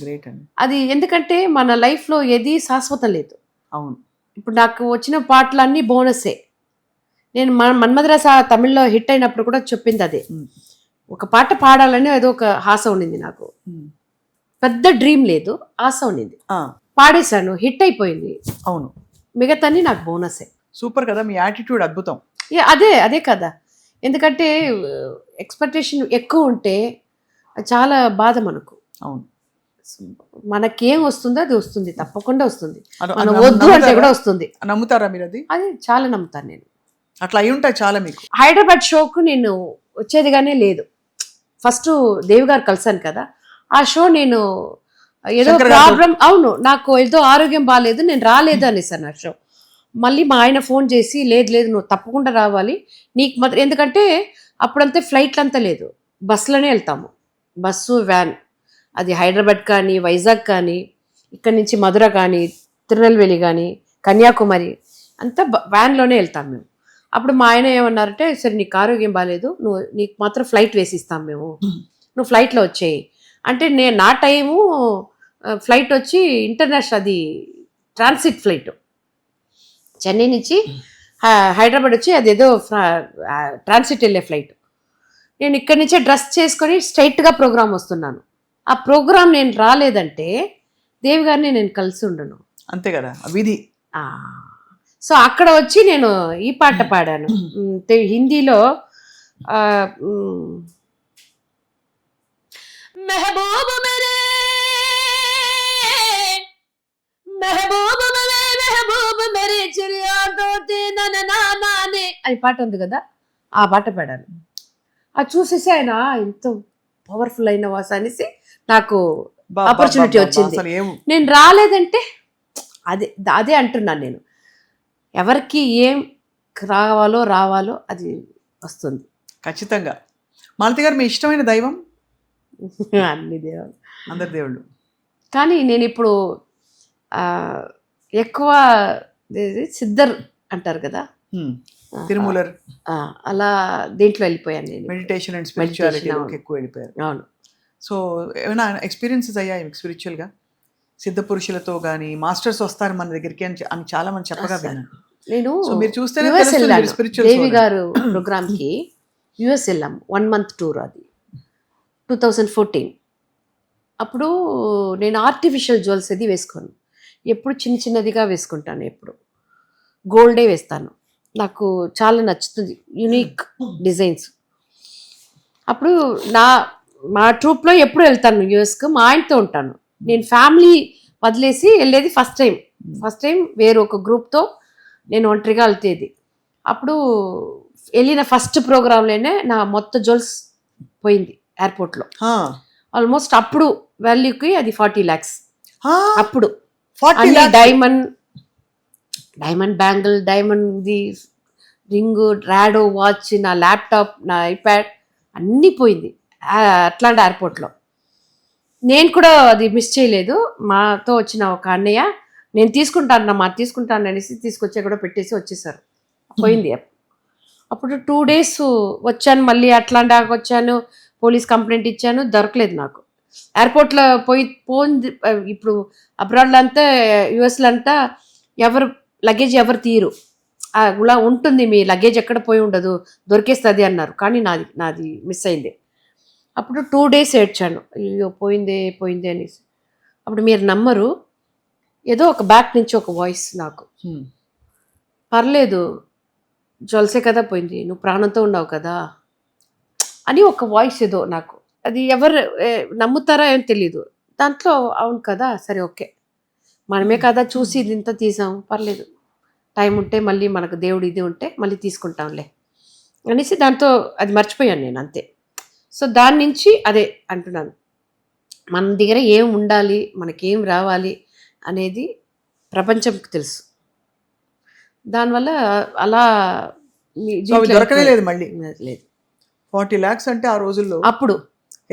గ్రేట్ అండి. అది ఎందుకంటే మన లైఫ్లో ఏది శాశ్వతం లేదు. అవును. ఇప్పుడు నాకు వచ్చిన పాటలన్నీ బోనస్సే. నేను మన్మధరాస తమిళ్లో హిట్ అయినప్పుడు కూడా చెప్పింది అదే, ఒక పాట పాడాలని ఏదో ఒక ఆశ ఉండింది నాకు, పెద్ద డ్రీమ్ లేదు, ఆశ ఉండింది, పాడేశాను, హిట్ అయిపోయింది. అవును, మిగతాన్ని నాకు బోనసే. సూపర్ కదా, మీ యాటిట్యూడ్ అద్భుతం. అదే కదా, ఎందుకంటే ఎక్స్పెక్టేషన్ ఎక్కువ ఉంటే చాలా బాధ మనకు. అవును, మనకేం వస్తుందో అది వస్తుంది, తప్పకుండా వస్తుంది, అది మనం వద్దు అంటే కూడా వస్తుంది. నమ్ముతారా మీరు? అది చాలా నమ్ముతాను నేను. అట్లా అయి ఉంటాయి చాలా. మీకు హైదరాబాద్ షోకు నేను వచ్చేదిగానే లేదు. ఫస్ట్ దేవి గారు కలిసాను కదా, ఆ షో నేను ఏదో ప్రాబ్లం, అవును నాకు ఏదో ఆరోగ్యం బాగాలేదు, నేను రాలేదు అనేసాను ఆ షో. మళ్ళీ మా ఆయన ఫోన్ చేసి లేదు నువ్వు తప్పకుండా రావాలి, నీకు మాత్రం, ఎందుకంటే అప్పుడంతే ఫ్లైట్లు అంతా లేదు, బస్సులోనే వెళ్తాము, బస్సు వ్యాన్, అది హైదరాబాద్ కానీ వైజాగ్ కానీ ఇక్కడి నుంచి మధుర కానీ తిరునెల్వేలి కానీ కన్యాకుమారి అంతా వ్యాన్లోనే వెళ్తాం మేము. అప్పుడు మా ఆయన ఏమన్నారంటే, సరే నీకు ఆరోగ్యం బాగాలేదు, నీకు మాత్రం ఫ్లైట్ వేసిస్తాం మేము, నువ్వు ఫ్లైట్లో వచ్చేయి అంటే, నా టైము ఫ్లైట్ వచ్చి ఇంటర్నేషనల్, అది ట్రాన్సిట్ ఫ్లైట్, చెన్నై నుంచి హైదరాబాద్ వచ్చి అదేదో ట్రాన్సిట్ వెళ్ళే ఫ్లైట్. నేను ఇక్కడి నుంచే డ్రెస్ చేసుకొని స్ట్రైట్గా ప్రోగ్రామ్ వస్తున్నాను. ఆ ప్రోగ్రామ్ నేను రాలేదంటే దేవి గారిని నేను కలిసి ఉండను. అంతే కదా, విధి. సో అక్కడ వచ్చి నేను ఈ పాట పాడాను హిందీలో, మెహబూబ్ మేరే మెహబూబ్ మేరే మెహబూబ్ మేరే చిరియా దోతే నననానే అని పాట ఉంది కదా, ఆ పాట పాడాను. అది చూసేసి ఆయన ఎంతో పవర్ఫుల్ అయిన వాస అనేసి నాకు ఆపర్చునిటీ వచ్చింది. నేను రాలేదంటే అదే అంటున్నాను నేను, ఎవరికి ఏం రావాలో అది వస్తుంది ఖచ్చితంగా. మాలతి గారు, మీ ఇష్టమైన దైవం? అన్ని దేవుళ్ళు, అందరి దేవుళ్ళు, కానీ నేను ఇప్పుడు ఎక్కువ సిద్ధర్ అంటారు కదా, తిరుమూలర్, అలా దీంట్లో వెళ్ళిపోయాను నేను, మెడిటేషన్ అండ్ స్పిరిచువాలిటీ ఎక్కువ వెళ్ళిపోయారు. అవును. సో ఏమైనా ఎక్స్పీరియన్సెస్ అయ్యాయి మీకు స్పిరిచువల్గా? సిద్ధ పురుషులతో కానీ మాస్టర్స్ వస్తారు మన దగ్గరికి అని చాలా మంది చెప్పగా విన్నాను. నేను మీరు చూస్తే దేవి గారు ప్రోగ్రామ్కి యుఎస్ వెళ్ళాం, 1 month టూర్, అది 2014. అప్పుడు నేను ఆర్టిఫిషియల్ జ్యువెల్స్ అది వేసుకోను, ఎప్పుడు చిన్నదిగా వేసుకుంటాను, ఎప్పుడు గోల్డే వేస్తాను, నాకు చాలా నచ్చుతుంది, యునిక్ డిజైన్స్. అప్పుడు మా ట్రూప్లో ఎప్పుడు వెళ్తాను యుఎస్కి, మా ఆయనతో ఉంటాను. నేను ఫ్యామిలీ వదిలేసి వెళ్ళేది ఫస్ట్ టైం వేరే ఒక గ్రూప్తో నేను ఒంటరిగా వెళ్తేది. అప్పుడు వెళ్ళిన ఫస్ట్ ప్రోగ్రాంలోనే నా మొత్తం జ్యువెల్స్ పోయింది ఎయిర్పోర్ట్లో, ఆల్మోస్ట్ అప్పుడు వాల్యూకి అది 40 lakhs. అప్పుడు డైమండ్ బ్యాంగిల్, డైమండ్ రింగు, రాడో వాచ్, నా ల్యాప్టాప్, నా ఐప్యాడ్ అన్నీ పోయింది అట్లాంటి ఎయిర్పోర్ట్లో. నేను కూడా అది మిస్ చేయలేదు. మాతో వచ్చిన ఒక అన్నయ్య, నేను తీసుకుంటాను అనేసి తీసుకొచ్చే కూడా పెట్టేసి వచ్చేసారు, పోయింది. అప్పుడు 2 days వచ్చాను, మళ్ళీ అట్లాంటి వచ్చాను, పోలీస్ కంప్లైంట్ ఇచ్చాను, దొరకలేదు నాకు. ఎయిర్పోర్ట్లో పోయింది. ఇప్పుడు అబ్రాడ్లో అంతా యుఎస్లో అంతా లగేజ్ ఎవరు తీరు, ఇలా ఉంటుంది, మీ లగేజ్ ఎక్కడ పోయి ఉండదు, దొరికేస్తుంది అన్నారు. కానీ నాది మిస్ అయింది. అప్పుడు 2 days ఏడ్చాను, అయ్యో పోయిందే అనేసి. అప్పుడు మీరు నమ్మరు, ఏదో ఒక బ్యాక్ నుంచి ఒక వాయిస్ నాకు, పర్లేదు జొలసే కదా పోయింది, నువ్వు ప్రాణంతో ఉన్నావు కదా అని ఒక వాయిస్ ఏదో నాకు, అది ఎవరు నమ్ముతారా ఏం తెలీదు. దాంట్లో అవును కదా, సరే ఓకే, మనమే కదా చూసి ఇది ఇంత తీసాం, పర్లేదు, టైం ఉంటే మళ్ళీ మనకు దేవుడు ఇది ఉంటే మళ్ళీ తీసుకుంటాంలే అనేసి దాంతో అది మర్చిపోయాను నేను అంతే. సో దాని నుంచి అదే అంటున్నాను, మన దగ్గర ఏం ఉండాలి, మనకేం రావాలి అనేది ప్రపంచంకి తెలుసు. దానివల్ల అలా సో అవి దొరకనే లేదు మళ్ళీ. లేదు. 40 lakhs అంటే ఆ రోజుల్లో అప్పుడు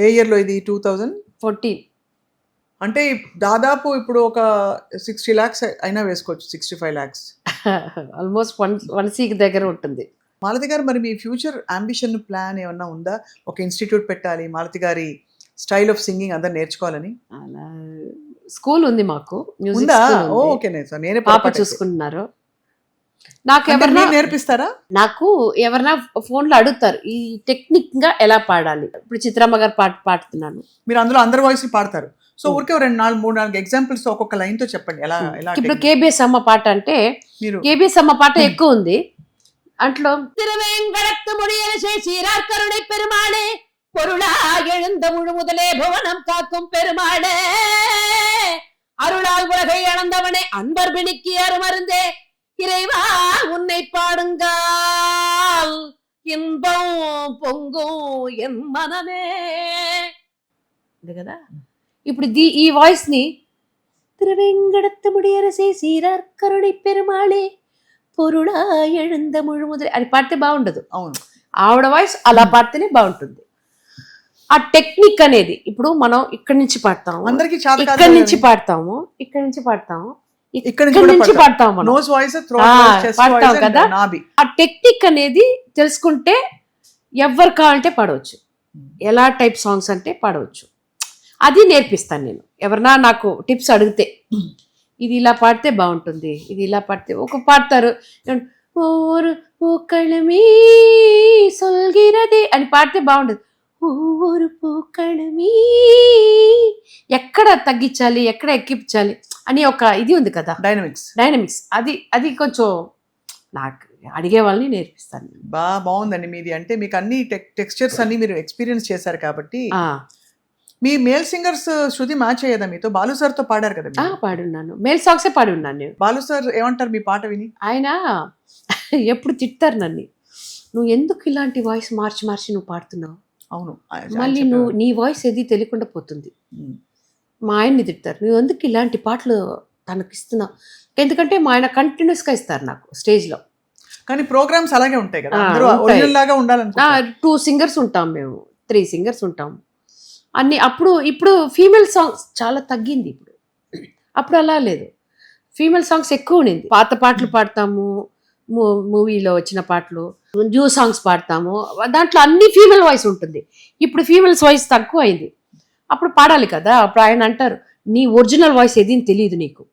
ఏ ఇయర్లో ఇది? 2014. 14. అంటే దాదాపు ఇప్పుడు ఒక 60 lakhs అయినా వేసుకోవచ్చు, 65 lakhs. ఆల్మోస్ట్ 1 దగ్గర ఉంటుంది. మాలతి గారు, మరి మీ ఫ్యూచర్ అంబిషన్ ప్లాన్ ఏమన్నా ఉందా? ఒక ఇన్స్టిట్యూట్ పెట్టాలి, మాలతి గారి స్టైల్ ఆఫ్ సింగింగ్ అందరు నేర్చుకోవాలని. అలా స్కూల్ ఉంది మాకు, మ్యూజిక్ ఉందా? స్కూల్ ఉంది. ఓకే, నేనే పాప చూసుకుంటున్నారు. నాకు అంటే ఎవరన్నా మీరు నేర్పిస్తారా? నాకు ఎవరన్నా ఫోన్లో అడుగుతారు ఈ టెక్నిక్ గా ఎలా పాడాలి. ఇప్పుడు చిత్రమ్మ గారు పాట పాడుతున్నాను, మీరు అందులో అందరి వాయిస్ పాడతారు. సో ఊరికే 2-4 ఎగ్జాంపుల్స్ ఒక్కొక్క లైన్ తో చెప్పండి ఎలా ఎలా ఇప్పుడు technique. కేబిఎస్ అమ్మ పాట అంటే మీరు కేబిఎస్ అమ్మ పాట ఎక్కువ ఉంది. అంట్లో తిరువేంకడత్తు ముడియలసే சீரார்கருணை பெருமாளே பொருளா எழுந்த முழு முதலே புவனம் காக்கும் பெருமாளே அருளால் உலகை அளந்தவனே அன்பர் பிணிக்கு அருமருந்தே இறைவா உன்னை பாடுங்கால் இன்பம் பொங்கும் என் మనమే. ఇది కదా. ఇప్పుడు ఈ వాయిస్ ని తిరువేంకడత్తు ముడియలసే சீரார்கருணை பெருமாளே పొరుడా ఎഴുந்த ముழு முதలే అని పాడితే బాగుండదు. అవును, ఆవిడ వాయిస్ అలా పాడితేనే బాగుంటుంది. ఆ టెక్నిక్ అనేది ఇప్పుడు మనం ఇక్కడి నుంచి పాడతాము, అందరికీ చేత కాదు ఇక్కడి నుంచి కదండి. పాడతాము, ఇక్కడి నుంచి పాడతాము, ఇక్కడి ఇక్కడి కూడా నుంచి పాడతాం. పాడతాము మనం. నోస్ వాయిస్, పాడతాం కదా. నాభి. ఆ టెక్నిక్ అనేది తెలుసుకుంటే ఎవరు కావాలంటే పాడవచ్చు, ఎలా టైప్ సాంగ్స్ అంటే పాడవచ్చు. అది నేర్పిస్తాను నేను. ఎవరన్నా నాకు టిప్స్ అడిగితే ఇది ఇలా పాడితే బాగుంటుంది, ఇది ఇలా పాడితే ఒక పాడతారు ఓరు పూకళమీ సొల్గిరదే అని పాడితే బాగుంటుంది. ఓరు పూకళమీ ఎక్కడ తగ్గించాలి, ఎక్కడ ఎక్కించాలి అని ఒక ఇది ఉంది కదా, డైనమిక్స్. అది కొంచెం నాకు అడిగే వాళ్ళని నేర్పిస్తాను. బాగుందండి మీది. అంటే మీకు అన్ని టెక్స్చర్స్ అన్ని మీరు ఎక్స్పీరియన్స్ చేశారు కాబట్టి. మీ మేల్ సింగర్స్ శృతి మ్యాచ్ అయ్యేదా మీతో? బాలు సార్ తో పాడారు కదా మీరు? పాడున్నాను, మేల్ సాంగ్సే పాడి ఉన్నాను నేను. బాలు సార్ ఏమంటారు మీ పాట విని? ఆయన ఎప్పుడు తిట్టారు నన్ను, నువ్వు ఎందుకు ఇలాంటి వాయిస్ మార్చి నువ్వు పాడుతున్నావు, అవును, మళ్ళీ నువ్వు నీ వాయిస్ ఏది తెలియకుండా పోతుంది. మా ఆయన్ని తిట్టారు, నువ్వు ఎందుకు ఇలాంటి పాటలు తనకి ఇస్తున్నావు. ఎందుకంటే మా ఆయన కంటిన్యూస్గా ఇస్తారు నాకు స్టేజ్లో. కానీ ప్రోగ్రామ్స్ అలాగే ఉంటాయి కదా, అందరూ ఒరిజినల్ లాగా ఉండాలనుకుంటారు. 2 singers ఉంటాం మేము, 3 singers ఉంటాం అన్ని. ఇప్పుడు ఫీమేల్ సాంగ్స్ చాలా తగ్గింది. అప్పుడు అలా లేదు, ఫీమేల్ సాంగ్స్ ఎక్కువ ఉండింది. పాత పాటలు పాడతాము, మూవీలో వచ్చిన పాటలు, న్యూ సాంగ్స్ పాడతాము, దాంట్లో అన్ని ఫీమేల్ వాయిస్ ఉంటుంది. ఇప్పుడు ఫీమేల్స్ వాయిస్ తక్కువ అయింది. అప్పుడు పాడాలి కదా. అప్పుడు ఆయన అంటారు, నీ ఒరిజినల్ వాయిస్ ఏది తెలియదు నీకు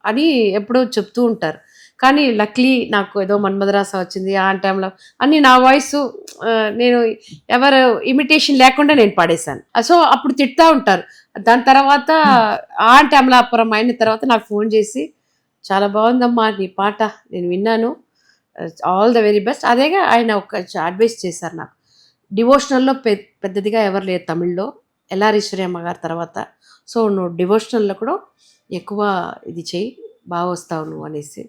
అని ఎప్పుడో చెప్తూ ఉంటారు. కానీ లక్లీ నాకు ఏదో మన్మధరాస వచ్చింది ఆ టైంలో అన్ని నా వాయిస్ నేను ఎవరు ఇమిటేషన్ లేకుండా నేను పాడేశాను. సో అప్పుడు తిడతా ఉంటారు. దాని తర్వాత ఆ టైంలో అప్పురం అయిన తర్వాత నాకు ఫోన్ చేసి, చాలా బాగుందమ్మా నీ పాట, నేను విన్నాను, ఆల్ ద వెరీ బెస్ట్. అదేగా ఆయన ఒక అడ్వైస్ చేశారు నాకు. డివోషనల్లో పెద్దదిగా ఎవరు లేరు తమిళ్లో, ఎల్ఆర్ అమ్మ గారి తర్వాత. సో నువ్వు డివోషనల్లో కూడా ఎక్కువ ఇది చెయ్యి, బాగా వస్తావు నువ్వు అనేసి.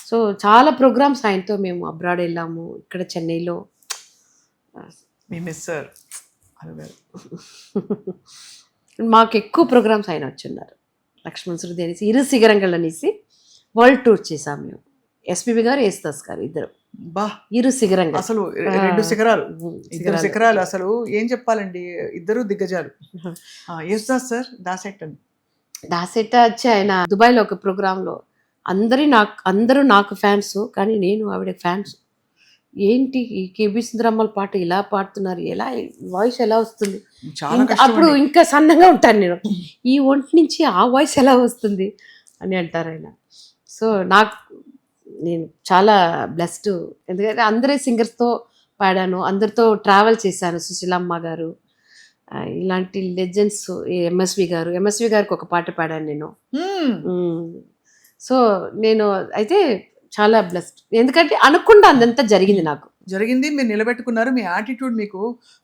సో చాలా ప్రోగ్రామ్స్ ఆయనతో మేము అబ్రాడ్ వెళ్ళాము, ఇక్కడ చెన్నైలో. మాకు ఎక్కువ ప్రోగ్రామ్స్ ఆయన వచ్చున్నారు. లక్ష్మణ్ శృతి అనేసి, ఇరు శిఖరంగల్ అనేసి వరల్డ్ టూర్ చేసాం మేము. ఎస్పీబీ గారు, యేసుదాస్ గారు ఇద్దరు. ఇరు శిఖరంగల్, అసలు 2 శిఖరాలు, 2 శిఖరాలు. అసలు ఏం చెప్పాలండి, ఇద్దరు దిగ్గజాలు. యేసుదాస్ సార్ దాసెట్ట వచ్చి ఆయన దుబాయ్లో ఒక ప్రోగ్రాంలో అందరూ నాకు ఫ్యాన్స్, కానీ నేను ఆవిడ ఫ్యాన్స్. ఏంటి ఈ కేబీ సుందరమ్మల పాట ఇలా పాడుతున్నారు, ఎలా వాయిస్ ఎలా వస్తుంది, అప్పుడు ఇంకా సన్నగా ఉంటాను నేను, ఈ ఒంటి నుంచి ఆ వాయిస్ ఎలా వస్తుంది అని అంటారు ఆయన. సో నేను చాలా బ్లెస్డ్, ఎందుకంటే అందరి సింగర్స్తో పాడాను, అందరితో ట్రావెల్ చేశాను. సుశీలమ్మ గారు, ఇలాంటి లెజెండ్స్, ఎంఎస్వి గారికి ఒక పాట పాడాను నేను. సో నేను అయితే చాలా బ్లెస్డ్, ఎందుకంటే అనుకుండా అదంతా జరిగింది నాకు. జరిగింది, మీరు నిలబెట్టుకున్నారు. మీ యాటిట్యూడ్ మీకు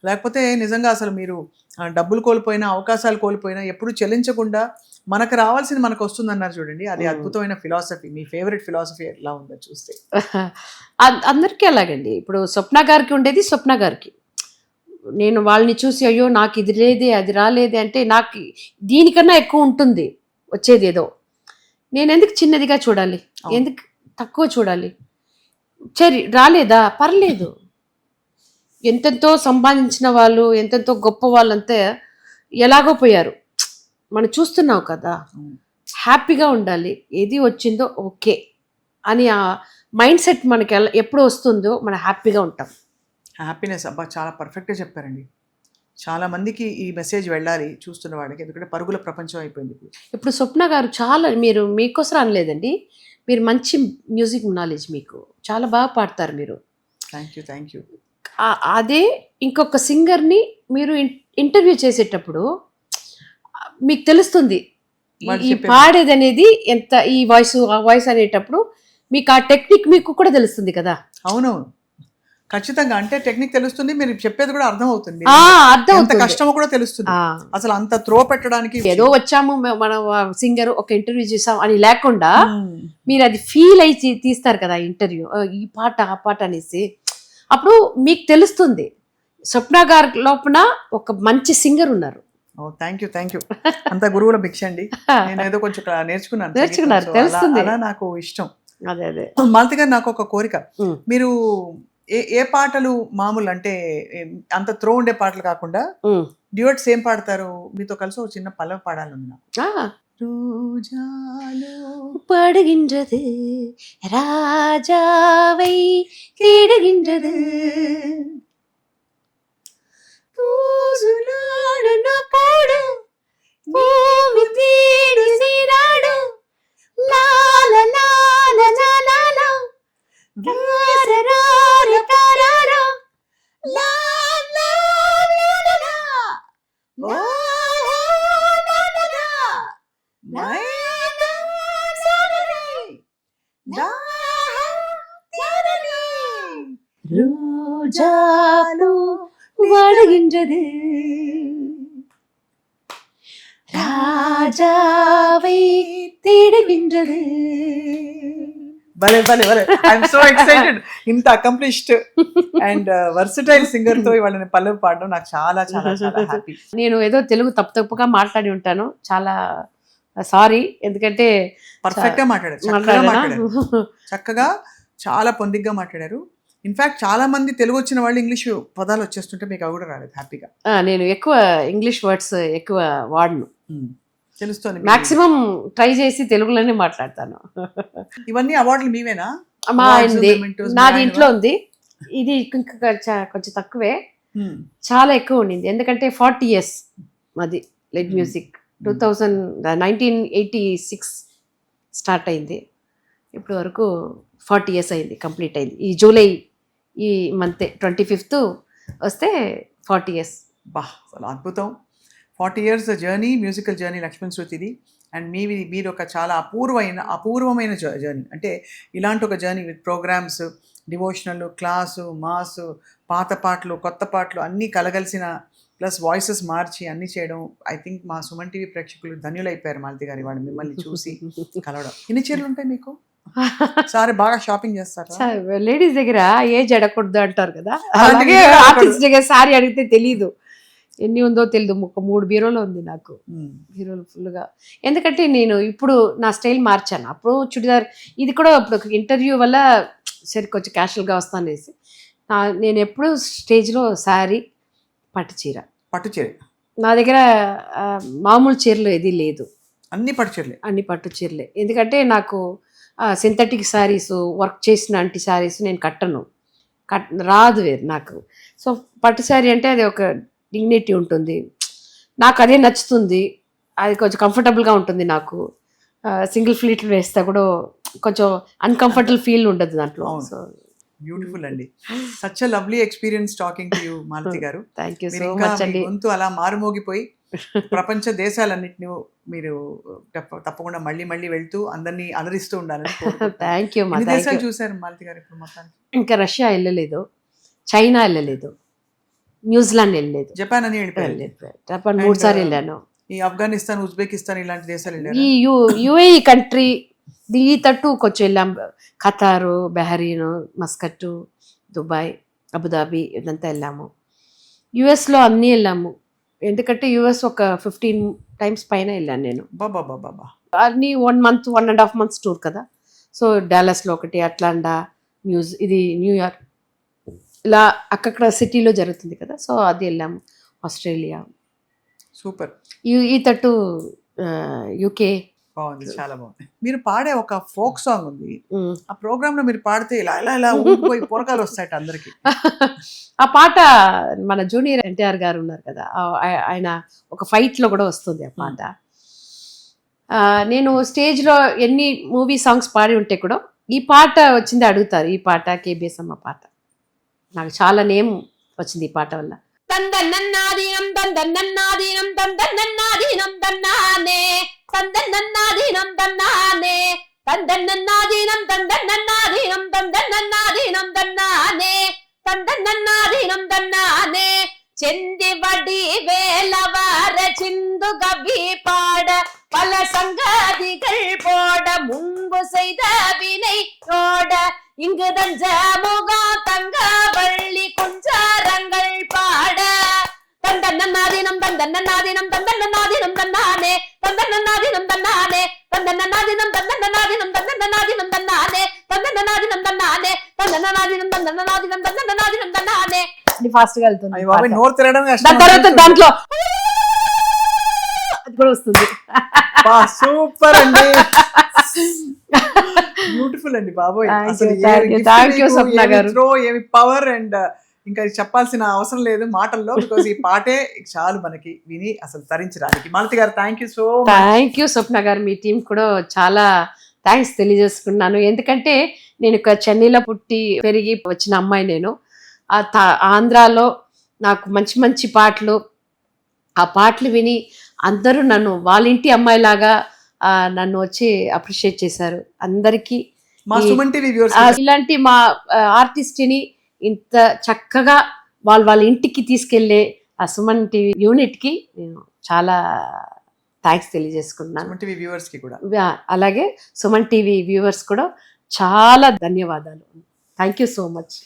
లేకపోతే నిజంగా అసలు మీరు డబ్బులు కోల్పోయినా, అవకాశాలు కోల్పోయినా ఎప్పుడు చెల్లించకుండా మనకు రావాల్సింది మనకు వస్తుందన్నారు చూడండి. అది అద్భుతమైన ఫిలాసఫీ. మీ ఫేవరెట్ ఫిలాసఫీ ఎలా ఉందో చూస్తే. అందరికీ అలాగండి. ఇప్పుడు స్వప్న గారికి ఉండేది స్వప్న గారికి. నేను వాళ్ళని చూసి అయ్యో నాకు ఇది లేదే అది రాలేదే అంటే నాకు దీనికన్నా ఎక్కువ ఉంటుంది వచ్చేది ఏదో. నేను ఎందుకు చిన్నదిగా చూడాలి, ఎందుకు తక్కువ చూడాలి? సరే రాలేదా పర్లేదు, ఎంతెంతో సంపాదించిన వాళ్ళు ఎంతెంతో గొప్ప వాళ్ళంతా ఎలాగో పోయారు, మనం చూస్తున్నావు కదా. హ్యాపీగా ఉండాలి, ఏది వచ్చిందో ఓకే అని ఆ మైండ్ సెట్ మనకి ఎప్పుడు వస్తుందో మనం హ్యాపీగా ఉంటాం. హ్యాపీనెస్, అబ్బా చాలా పర్ఫెక్ట్గా చెప్పారండి. చాలా మందికి ఈ మెసేజ్ వెళ్ళాలి చూస్తున్న వాళ్ళకి, ఎందుకంటే పరుగుల ప్రపంచం అయిపోయింది ఇప్పుడు స్వప్న గారు చాలా, మీరు మీకోసం అనలేదండి, మీరు మంచి మ్యూజిక్ నాలెడ్జ్, మీకు చాలా బాగా పాడతారు మీరు. Thank you. అదే ఇంకొక సింగర్ని మీరు ఇంటర్వ్యూ చేసేటప్పుడు మీకు తెలుస్తుంది ఈ పాడేది అనేది ఎంత, ఈ వాయిస్ ఆ వాయిస్ అనేటప్పుడు మీకు ఆ టెక్నిక్ మీకు కూడా తెలుస్తుంది కదా. అవునవును, ఖచ్చితంగా. అంటే టెక్నిక్ తెలుస్తుంది, మీరు చెప్పేది కూడా అర్థం అవుతుంది, అర్థం కష్టమో కూడా తెలుస్తుంది. అసలు అంత త్రో పెట్టడానికి ఏదో వచ్చాము మన సింగర్ ఒక ఇంటర్వ్యూ చేసాం అని లేకుండా మీరు అది ఫీల్ అయ్యి తీస్తారు కదా ఇంటర్వ్యూ, ఈ పాట ఆ పాట అనేసి. అప్పుడు మీకు తెలుస్తుంది స్వప్న గారి లోపల ఒక మంచి సింగర్ ఉన్నారు. Thank you. అంత గురువుల భిక్ష అండి. నేను ఏదో కొంచెం నేర్చుకున్నారు, తెలుస్తుంది, అలా నాకు ఇష్టం. అదే మాలతి గారు, నాకు ఒక కోరిక, మీరు ఏ పాటలు మామూలు అంటే అంత త్రో ఉండే పాటలు కాకుండా డ్యూయట్స్ ఏం పాడతారు? మీతో కలిసి ఒక చిన్న పల్లవి పాడాలని నాకు. பாடுகின்றது ராஜாவை தேடுகின்றது பாடும் பூமி தேடி சீராடும் லால லால லால ரார ரார லா லா லா రోజాలు వాడుகின்றது రాజాவை தேடுகின்றது. భలే ఐఎమ్ సో ఎక్సైటెడ్. ఇంత అకంప్లిష్డ్ అండ్ వర్సటైల్ సింగర్ తో వాళ్ళని పల్లవి పాడడం నాకు చాలా చాలా చాలా హ్యాపీ. నేను ఏదో తెలుగు తప్పుగా మాట్లాడి ఉంటాను, చాలా సారీ. ఎందుకంటే పర్ఫెక్ట్ గా మాట్లాడారు, చక్కగా చాలా పొందిగ్గా మాట్లాడారు. ఇన్ఫాక్ట్ చాలా మంది తెలుగు వచ్చిన వాళ్ళు ఇంగ్లీష్ పదాలు వచ్చేస్తుంటే మీకు అవి కూడా రాలేదు హ్యాపీగా. నేను ఎక్కువ ఇంగ్లీష్ వర్డ్స్ ఎక్కువ వాడను, తెలుస్తుంది. మాక్సిమం ట్రై చేసి తెలుగులోనే మాట్లాడతాను. ఇవన్నీ అవార్డులు మీవేనా? మా ఆయనది, నాది ఇంట్లో ఉంది. ఇది కొంచెం తక్కువే, చాలా ఎక్కువ ఉండింది. ఎందుకంటే 40 years మాది లెడ్ మ్యూజిక్. 1986 స్టార్ట్ అయింది, ఇప్పటి వరకు 40 years అయింది, కంప్లీట్ అయింది. ఈ జూలై ఈ మంత్ 25th వస్తే 40 years. బా, అసలు అద్భుతం. 40 years journey, musical journey Lakshman శృతిది. అండ్ మీరు ఒక చాలా అపూర్వమైన జర్నీ. అంటే ఇలాంటి ఒక journey with programmes, devotional, class, mass, పాత పాటలు, కొత్త పాటలు అన్నీ కలగలిసిన, ప్లస్ వాయిసెస్ మార్చి అన్నీ చేయడం. ఐ థింక్ మా సుమన్ టీవీ ప్రేక్షకులు ధన్యులైపోయారు మాలతి గారి వాళ్ళు మిమ్మల్ని చూసి కలవడం. ఎన్ని చీరలు ఉంటాయి మీకు? సారీ, బాగా షాపింగ్ చేస్తారు. లేడీస్ దగ్గర ఏజ్ అడగకూడదు అంటారు కదా, అలాగే ఆర్టిస్ట్ దగ్గర సారీ అడిగితే తెలీదు ఎన్ని ఉందో తెలియదు. ఒక 3 బీరోలో ఉంది నాకు, బీరోలు ఫుల్గా. ఎందుకంటే నేను ఇప్పుడు నా స్టైల్ మార్చాను. అప్పుడు చుడిదార్, ఇది కూడా ఇప్పుడు ఇంటర్వ్యూ వల్ల సరే కొంచెం క్యాషువల్గా వస్తానేసి నేను ఎప్పుడు స్టేజ్లో శారీ, పట్టు చీర. నా దగ్గర మామూలు చీరలు ఏది లేదు, అన్ని పట్టు చీరలే. ఎందుకంటే నాకు సింథటిక్ శారీస్, వర్క్ చేసిన అంటి శారీస్ నేను కట్టను, రాదు వేరు నాకు. సో పట్టు శారీ అంటే అది ఒక డిగ్నిటీ ఉంటుంది, నాకు అదే నచ్చుతుంది, అది కొంచెం కంఫర్టబుల్గా ఉంటుంది నాకు. సింగిల్ ఫ్లీట్లు వేస్తే కూడా కొంచెం అన్కంఫర్టబుల్ ఫీల్ ఉండదు దాంట్లో. సో బ్యూటిఫుల్ అండి. Such a lovely experience talking to you Malathi garu. Thank you so much అండి. గొంతు అలా మారుమోగిపోయి ప్రపంచ దేశాలన్నింటినీ మీరు తప్పకుండా మళ్ళీ మళ్ళీ వెళ్తూ అందరినీ అలరిస్తూ ఉండాలని కోరుకుంటున్నాను. థ్యాంక్ యూ మా ఎన్ని థ్యాంక్ దేశాలు యూ. చూశారు మాలతి గారు ఇప్పుడు మొత్తానికి? ఇంకా రష్యా వెళ్ళలేదు, చైనా వెళ్ళలేదు, న్యూజిలాండ్ వెళ్ళలేదు, జపాన్ అని వెళ్ళిపోయారు. జపాన్ 3 సార్లు వెళ్ళాను. ఈ ఆఫ్ఘనిస్తాన్, ఉజ్బెకిస్తాన్ ఇలాంటి దేశాలు వెళ్ళారు. ఈ యుఏఈ కంట్రీ ఈ తట్టు కొంచెం వెళ్ళాం. ఖతారు, బెహరీన్, మస్కట్, దుబాయ్, అబుదాబి ఇదంతా వెళ్ళాము. యుఎస్లో అన్నీ వెళ్ళాము. ఎందుకంటే యుఎస్ ఒక 15 times పైన వెళ్ళాను నేను. బాబా బాబా అన్నీ 1 month 1.5 months టూర్ కదా. సో డాలస్లో ఒకటి, అట్లాంటా, న్యూయార్క్, ఇలా అక్కడ సిటీలో జరుగుతుంది కదా. సో అది వెళ్ళాము. Australia, super. ఈ తట్టు యూకే. బాగుంది, చాలా బాగుంది. మీరు పాడే ఒక ఫోక్ సాంగ్ ఉంది, ఆ ప్రోగ్రామ్ లో మీరు పాడితే ఇలా ఇలా ఇలా ఊగిపోయి పొరకాలు వస్తాయట అందరికి. ఆ పాట మన జూనియర్ ఎన్టీఆర్ గారు ఉన్నారు కదా, ఆయన ఒక ఫైట్ లో కూడా వస్తుంది ఆ పాట. నేను స్టేజ్ లో ఎన్ని మూవీ సాంగ్స్ పాడి ఉంటే కూడా ఈ పాట వచ్చింది అడుగుతారు. ఈ పాట కేబిఎస్ అమ్మ పాట. నాకు చాలా నేమ్ వచ్చింది ఈ పాట వల్ల. తందన్నన్నాదీనం తందన్నన్నాదీనం తందన్నన్నాదీనం తన్నానే తందన్నన్నాదీనం తన్నానే తందన్నన్నాదీనం తందన్నన్నాదీనం తందన్నన్నాదీనం తన్నానే తందన్నన్నాదీనం తన్నానే ചെന്തി വടി വേലവാര ചിന്തു കവി പാട പല സംഗതികൾ പോട മുൻപ് ചെയ്ത വിനയോട ഇങ്ങ് തഞ്ച മുഖം തങ്ക വള്ളി കുഞ്ചാരങ്ങൾ പാട തന്തന്നാദിനം തന്തന്നാദിനം തന്തന്നാദിനം തന്നാനെ തന്തന്നാദിനം തന്നാനെ തന്തന്നാദിനം തന്തന്നാദിനം തന്തന്നാദിനം തന്നാനെ തന്തന്നാദിനം തന്നാനെ തന്തന്നാദിനം തന്തന്നാദിനം തന്തന്നാദിനം തന്നാനെ. ఫాస్ట్ గా వెళ్తుంది. నోరు తిరగడం దాని తర్వాత దాంట్లో అది కూడా వస్తుంది. సూపర్ అండి, బ్యూటిఫుల్ అండి బాబోయ్. అసలు ఏమి పవర్ అండ్ ఇంకా చెప్పాల్సిన అవసరం లేదు మాటల్లో, బికాస్ ఈ పాటే చాలు మనకి విని అసలు తరించడానికి. Malathi garu thank you so much. Thank you Swapna garu, మీ టీం కూడా చాలా థ్యాంక్స్ తెలియజేసుకున్నాను. ఎందుకంటే నేను ఇక్కడ చెన్నైలో పుట్టి పెరిగి వచ్చిన అమ్మాయి. నేను ఆంధ్రాలో నాకు మంచి మంచి పాటలు, ఆ పాటలు విని అందరూ నన్ను వాళ్ళ ఇంటి అమ్మాయిలాగా నన్ను వచ్చి అప్రిషియేట్ చేశారు. అందరికీ ఇలాంటి మా ఆర్టిస్ట్ని ఇంత చక్కగా వాళ్ళ ఇంటికి తీసుకెళ్లే ఆ సుమన్ టీవీ యూనిట్కి నేను చాలా థ్యాంక్స్ తెలియజేసుకుంటున్నాను. అలాగే సుమన్ టీవీ వ్యూవర్స్ కూడా చాలా ధన్యవాదాలు. Thank you so much.